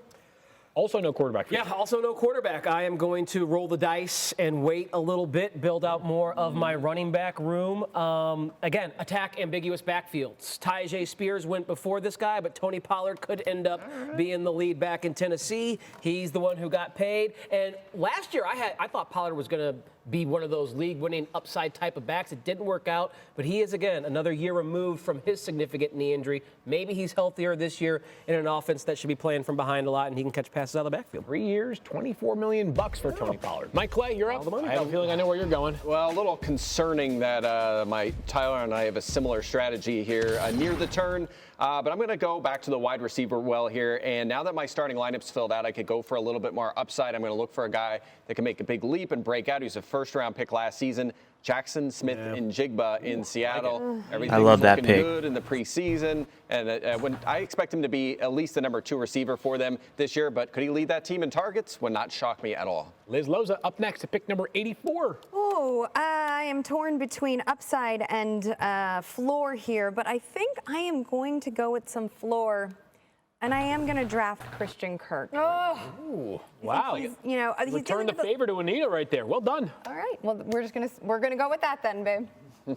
Also no quarterback for you. Yeah, also no quarterback. I am going to roll the dice and wait a little bit, build out more of my running back room. Again, attack ambiguous backfields. Tyjae Spears went before this guy, but Tony Pollard could end up being the lead back in Tennessee. He's the one who got paid. And last year, I thought Pollard was going to be one of those league-winning upside type of backs. It didn't work out, but he is, again, another year removed from his significant knee injury. Maybe he's healthier this year in an offense that should be playing from behind a lot, and he can catch passes out of the backfield. 3 years, $24 million for Tony Pollard. Mike Clay, you're up. I have a feeling I know where you're going. Well, a little concerning that my Tyler and I have a similar strategy here near the turn. But I'm going to go back to the wide receiver well here. And now that my starting lineup's filled out, I could go for a little bit more upside. I'm going to look for a guy that can make a big leap and break out. He's a first-round pick last season. Jackson Smith and Jigba in Seattle. I love that looking pick. good in the preseason. And when I expect him to be at least the number 2 receiver for them this year. But could he lead that team in targets? Would not shock me at all. Liz Loza up next at pick number 84. Oh, I am torn between upside and floor here, but I think I am going to go with some floor, and I am going to draft Christian Kirk. Ooh, wow. He's Return the favor to Anita right there. Well done. All right. Well, we're gonna go with that then, babe.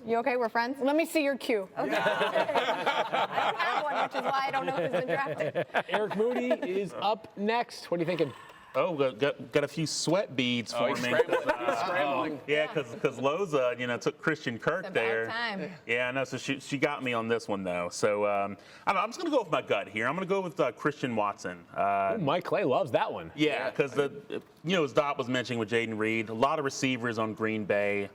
You okay? We're friends. Let me see your cue. Okay. I don't have one, which is why I don't know if it's been drafted. Eric Moody is up next. What are you thinking? Oh, got a few sweat beads for me. Scrambling. Yeah, because Loza, took Christian Kirk there. Time. Yeah, I know. So she got me on this one though. So I'm just gonna go with my gut here. I'm gonna go with Christian Watson. Mike Clay loves that one. Yeah, because as Dopp was mentioning with Jaden Reed, a lot of receivers on Green Bay.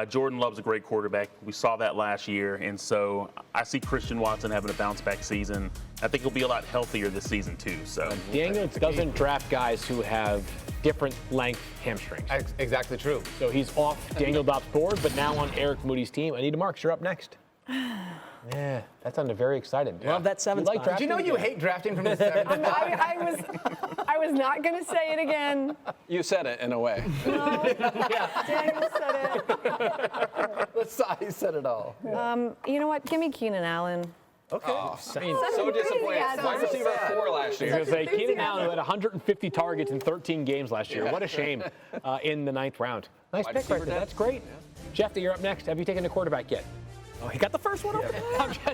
Jordan Love's a great quarterback. We saw that last year, and so I see Christian Watson having a bounce-back season. I think he'll be a lot healthier this season too. So Daniel doesn't draft guys who have different length hamstrings. Exactly true. So he's off Daniel Dopp's board, but now on Eric Moody's team. Anita Marks, you're up next. Yeah, that sounded very exciting. Love that 7th spot. Did you know you hate drafting from the 7th? I was not going to say it again. You said it in a way. No. Daniel said it. He said it all. You know what? Give me Keenan Allen. Okay. So disappointing. Wide receiver 4 last year. I was going to say, Keenan Allen had 150 targets in 13 games last year. What a shame in the 9th round. Nice pick right there. That's great. Schefter, you're up next. Have you taken a quarterback yet? Oh, he got the first one off?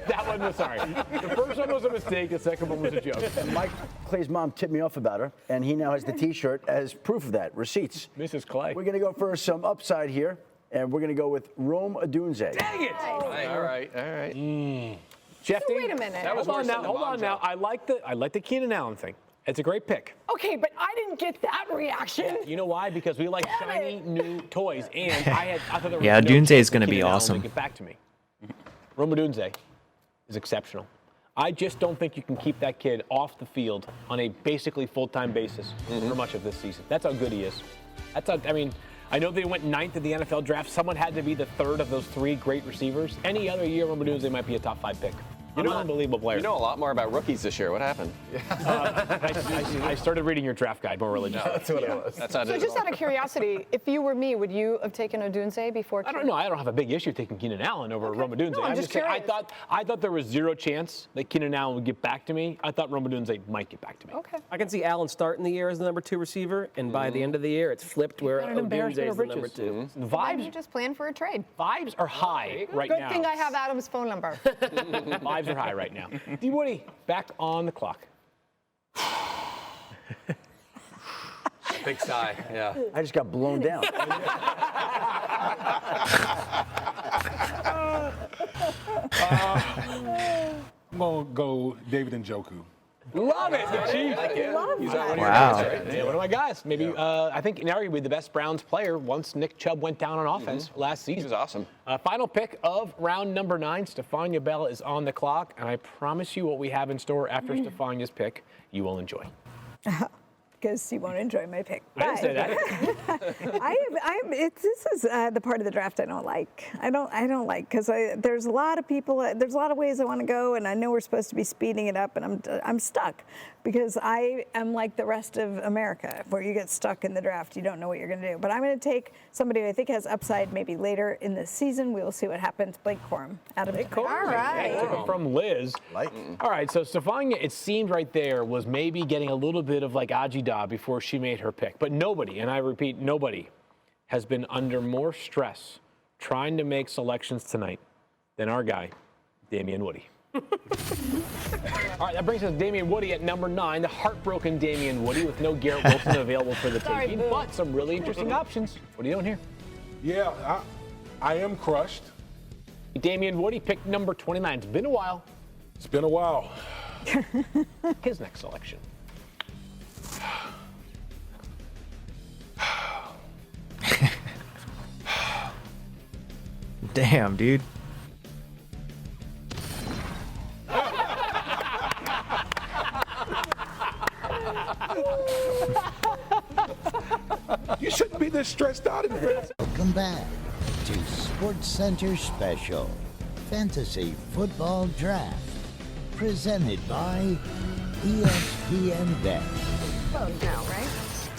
That one was, sorry. The first one was a mistake. The second one was a joke. Mike Clay's mom tipped me off about her, and he now has the T-shirt as proof of that, receipts. Mrs. Clay. We're going to go for some upside here, and we're going to go with Rome Odunze. Dang it! All right. Schefter, So wait a minute. That was hold on worse now. than the Hold bomb on now. joke. I like the Keenan Allen thing. It's a great pick. Okay, but I didn't get that reaction. You know why? Because we like shiny new toys, and I thought there was Yeah, no Odunze chance is gonna that be Keenan Allen awesome. would get back to me. Rome Odunze is exceptional. I just don't think you can keep that kid off the field on a basically full-time basis for much of this season. That's how good he is. I know they went 9th in the NFL draft. Someone had to be the third of those 3 great receivers. Any other year, Rome Odunze might be a top 5 pick. An unbelievable player. You know a lot more about rookies this year. What happened? I started reading your draft guide more religiously. That's what it was. That's not So it. just out of curiosity, if you were me, would you have taken Odunze before? I don't know. I don't have a big issue taking Keenan Allen over Rome Odunze. No, I'm just saying, curious. I thought there was zero chance that Keenan Allen would get back to me. I thought Rome Odunze might get back to me. Okay. I can see Allen starting the year as the number 2 receiver, and by the end of the year, it's flipped where got an Odunze embarrassment is of the number riches. 2. The Why don't you vibes just plan for a trade? are high right Good now. thing I have Adam's phone number. Vibes are high right now. D. Woody, back on the clock. Big sigh, yeah. I just got blown down. I'm going to go David Njoku. Love it, Chief. He's not one of your Wow. guys, right? Yeah, one of my guys. Maybe I think arguably the best Browns player once Nick Chubb went down on offense last season. He was awesome. Final pick of round number 9. Stephania Bell is on the clock, and I promise you what we have in store after Stephania's pick, you will enjoy. Because you won't enjoy my pick. I didn't say that. This is the part of the draft I don't like. I don't like because there's a lot of people. There's a lot of ways I want to go, and I know we're supposed to be speeding it up, and I'm stuck because I am like the rest of America, where you get stuck in the draft. You don't know what you're going to do. But I'm going to take somebody who I think has upside maybe later in the season. We will see what happens. Blake Corum. Adam. All right. Took it from Liz. All right, so Stephania, it seemed right there, was maybe getting a little bit of like Ajida before she made her pick. But nobody, and I repeat, nobody has been under more stress trying to make selections tonight than our guy, Damien Woody. All right, that brings us to Damien Woody at number 9, the heartbroken Damien Woody with no Garrett Wilson available for the taking, but some really interesting options. What are you doing here? Yeah, I am crushed. Damien Woody picked number 29. It's been a while. It's been a while. His next selection. Damn, dude. You shouldn't be this stressed out in the draft. Welcome back to Sports Center Special Fantasy Football Draft, presented by ESPN Bet. Oh, no, right?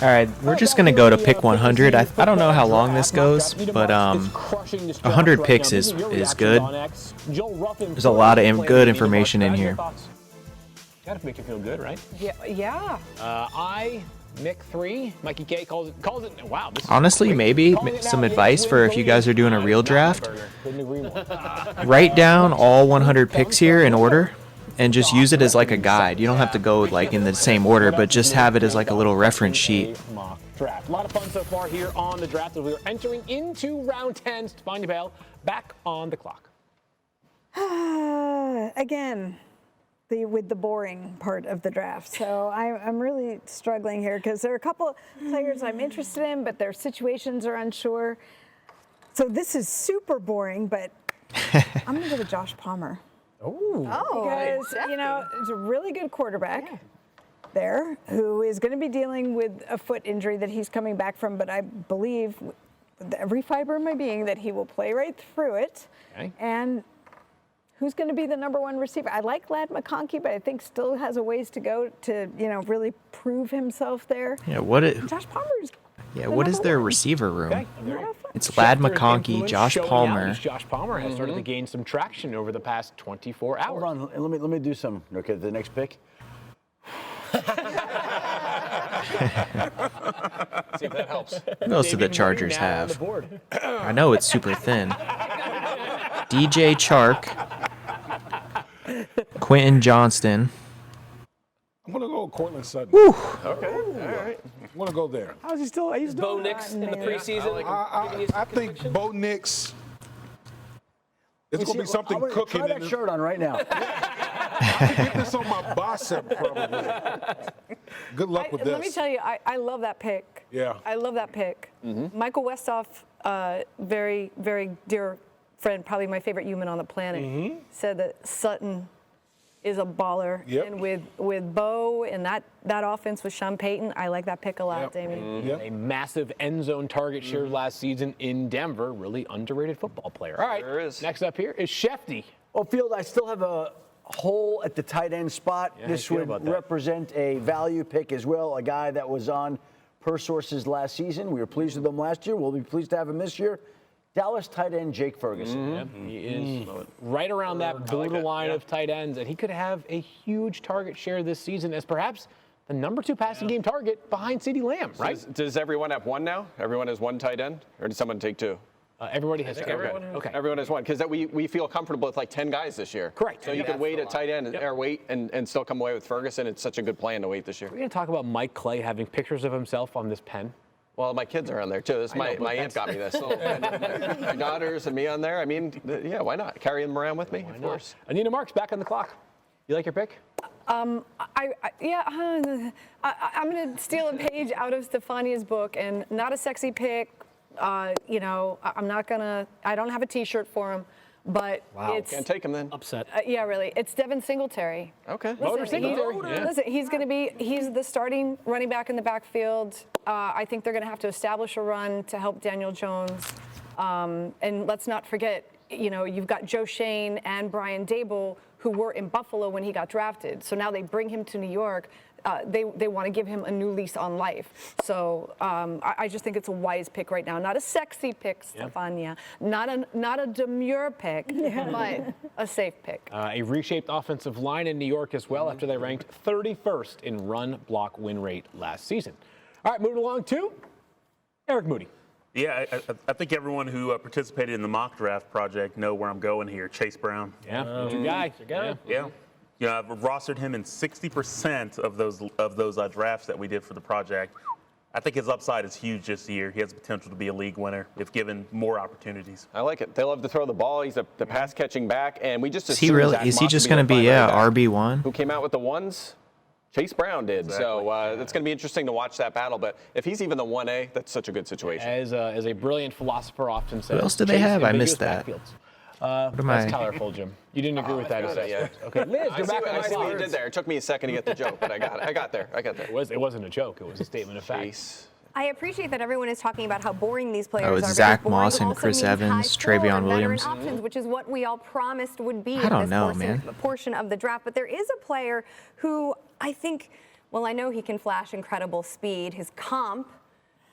All right, we're just going to go to pick 100. I don't know how long this goes, but 100 picks is good. There's a lot of good information in here. Gotta make you feel good, right? Yeah. Nick 3, Mikey K calls it. Wow. This is Honestly, maybe some advice for if you guys are doing a real draft. Couldn't agree more. Write down all 100 picks here in order and just use it as like a guide. You don't have to go like in the same order, but just have it as like a little reference sheet. Mock draft. A lot of fun so far here on the draft as we are entering into round 10. Stephania Bell back on the clock. Again, with the boring part of the draft. So I'm really struggling here because there are a couple players I'm interested in, but their situations are unsure. So this is super boring, but I'm going to go with Josh Palmer. Because, it's a really good quarterback there who is going to be dealing with a foot injury that he's coming back from, but I believe with every fiber of my being that he will play right through it. Okay. And who's going to be the number 1 receiver? I like Ladd McConkey, but I think still has a ways to go to, really prove himself there. Yeah, Josh Palmer is what is their receiver room? Okay. It's Ladd Schefter's McConkey, influence Josh showing out Palmer. as Josh Palmer has started to gain some traction over the past 24 hours. Hold on, let me do some. Okay, the next pick. See if that helps. What else do the Chargers Now on the have? board. I know it's super thin. DJ Chark, Quentin Johnston. I'm going to go with Cortland Sutton. Whew. Okay, all right. I'm going to go there. How's he still? He's Bo Nix in the preseason. I think Bo Nix. It's going to be something cooking. Try that shirt on right now. I can get this on my bicep probably. Good luck with this. Let me tell you, I love that pick. Yeah. I love that pick. Michael Westhoff, very, very dear friend, probably my favorite human on the planet, said that Sutton is a baller. Yep. And with Bo and that offense with Sean Payton, I like that pick a lot, Damien. Yep. A massive end zone target share last season in Denver. Really underrated football player. All right. Sure is. Next up here is Schefter. Well, Field, I still have a hole at the tight end spot. Yeah, this how you would feel about that? represent a value pick as well, a guy that was on per sources last season. We were pleased with him last year. We'll be pleased to have him this year. Dallas tight end Jake Ferguson. Yep, he is right around that borderline of tight ends, and he could have a huge target share this season as perhaps the number 2 passing game target behind CeeDee Lamb, right? Does everyone have one now? Everyone has one tight end? Or did someone take 2? Everybody has Okay. Everyone has one, because we feel comfortable with like 10 guys this year. Correct. So you can wait at tight end or wait and still come away with Ferguson. It's such a good plan to wait this year. We're going to talk about Mike Clay having pictures of himself on this pen. Well, my kids are on there too. My aunt got me this. So, my daughters and me on there. I mean, yeah, why not? Carry them around with me, of course. Anita Marks back on the clock. You like your pick? I'm going to steal a page out of Stephania's book, and not a sexy pick. I don't have a T-shirt for him, but it's. Can't take him then. Upset. Yeah, really. It's Devin Singletary. Okay. Listen, he's the starting running back in the backfield. I think they're going to have to establish a run to help Daniel Jones. And let's not forget, you've got Joe Shane and Brian Dable, who were in Buffalo when he got drafted. So now they bring him to New York. They want to give him a new lease on life. So I just think it's a wise pick right now. Not a sexy pick, Stephania. Not a demure pick, but a safe pick. A reshaped offensive line in New York as well after they ranked 31st in run block win rate last season. All right, moving along to Eric Moody. Yeah, I think everyone who participated in the mock draft project know where I'm going here. Chase Brown. Yeah, your guy. Yeah. I've rostered him in 60% of those drafts that we did for the project. I think his upside is huge this year. He has the potential to be a league winner if given more opportunities. I like it. They love to throw the ball. He's the pass catching back, and we just is he just going to be RB1? Who came out with the ones? Chase Brown did. Exactly. So it's going to be interesting to watch that battle. But if he's even the 1A, that's such a good situation. As a brilliant philosopher often says. Who else do they have? I missed that. That's Tyler Fulghum. You didn't agree with that assessment. Yeah. Okay, Liz, you're back on I see what you did there. It took me a second to get the joke, but I got there. It wasn't a joke. It was a statement of fact. I appreciate that everyone is talking about how boring these players are. Oh, it's Zach Moss and Chris Evans, Travion Williams. Options, which is what we all promised would be I don't know, man. Portion of the draft. But there is a player who I think, well, I know he can flash incredible speed. His comp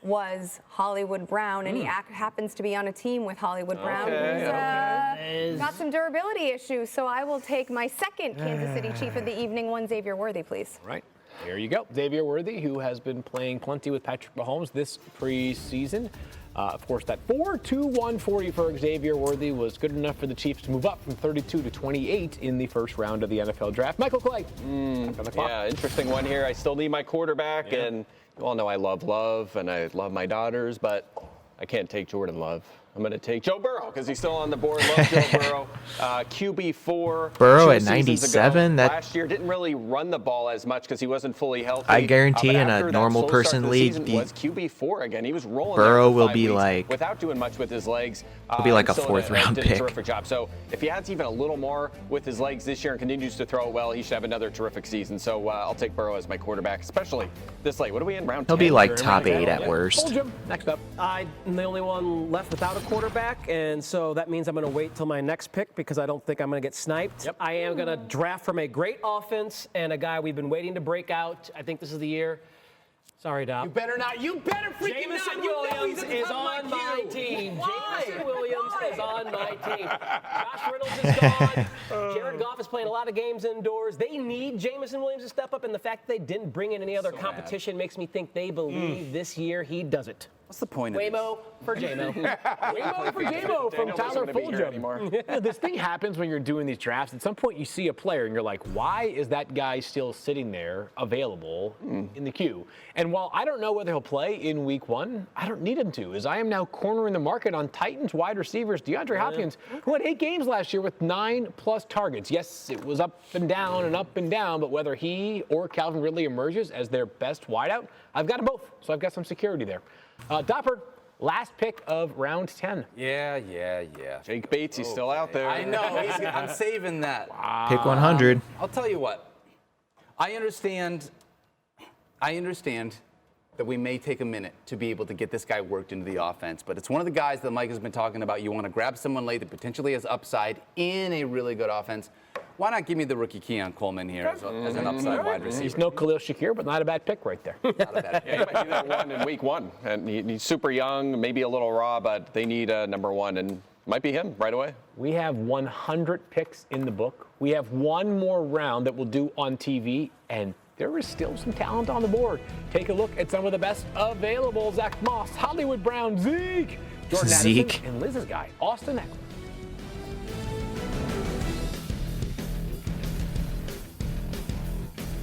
was Hollywood Brown, and he happens to be on a team with Hollywood Brown, who's got some durability issues. So I will take my second Kansas City Chief of the evening, one Xavier Worthy, please. Right. There you go. Xavier Worthy, who has been playing plenty with Patrick Mahomes this preseason. Of course, that 4.21 40 for Xavier Worthy was good enough for the Chiefs to move up from 32 to 28 in the first round of the NFL draft. Michael Clay. Yeah, interesting one here. I still need my quarterback, and you all know I love Love, and I love my daughters, but I can't take Jordan Love. I'm going to take Joe Burrow because he's still on the board. Love Joe Burrow. QB4. Burrow at 97. Last year didn't really run the ball as much because he wasn't fully healthy. I guarantee in a normal person league, was QB4 again. He was rolling. Burrow will be like without doing much with his legs. He'll be like a fourth round did pick. A terrific job. So if he adds even a little more with his legs this year and continues to throw it well, he should have another terrific season. So I'll take Burrow as my quarterback, especially this late. What are we in round 10? He'll be like top 8 at worst. Next up. I'm the only one left without a quarterback, and so that means I'm going to wait till my next pick because I don't think I'm going to get sniped. I am going to draft from a great offense and a guy we've been waiting to break out. I think this is the year. Sorry, Dopp. You better freaking Jameson not. Williams is on my team. Jameson Williams is on my team. Josh Reynolds is gone. Jared Goff is playing a lot of games indoors. They need Jameson Williams to step up, and the fact that they didn't bring in any other competition makes me think they believe this year he does it. What's the point of Waymo for JMO. Waymo for JMO from Tyler Fulghum. This thing happens when you're doing these drafts. At some point, you see a player and you're like, why is that guy still sitting there available in the queue? And while I don't know whether he'll play in week 1, I don't need him to, as I am now cornering the market on Titans wide receivers DeAndre Hopkins, who had 8 games last year with 9+ targets. Yes, it was up and down, but whether he or Calvin Ridley emerges as their best wideout, I've got them both, so I've got some security there. Dopper, last pick of round 10. Yeah. Jake Bates, he's still out there. I know. I'm saving that. Pick 100. I'll tell you what. I understand that we may take a minute to be able to get this guy worked into the offense, but it's one of the guys that Mike has been talking about. You want to grab someone late that potentially has upside in a really good offense. Why not give me the rookie Keon Coleman here as an upside wide receiver? He's no Khalil Shakir, but not a bad pick right there. Not a bad pick. Yeah, he might be that one in week 1. And he's super young, maybe a little raw, but they need a number 1, and might be him right away. We have 100 picks in the book. We have one more round that we'll do on TV, and there is still some talent on the board. Take a look at some of the best available. Zach Moss, Hollywood Brown, Zeke, Jordan Addison, and Liz's guy, Austin Eckler.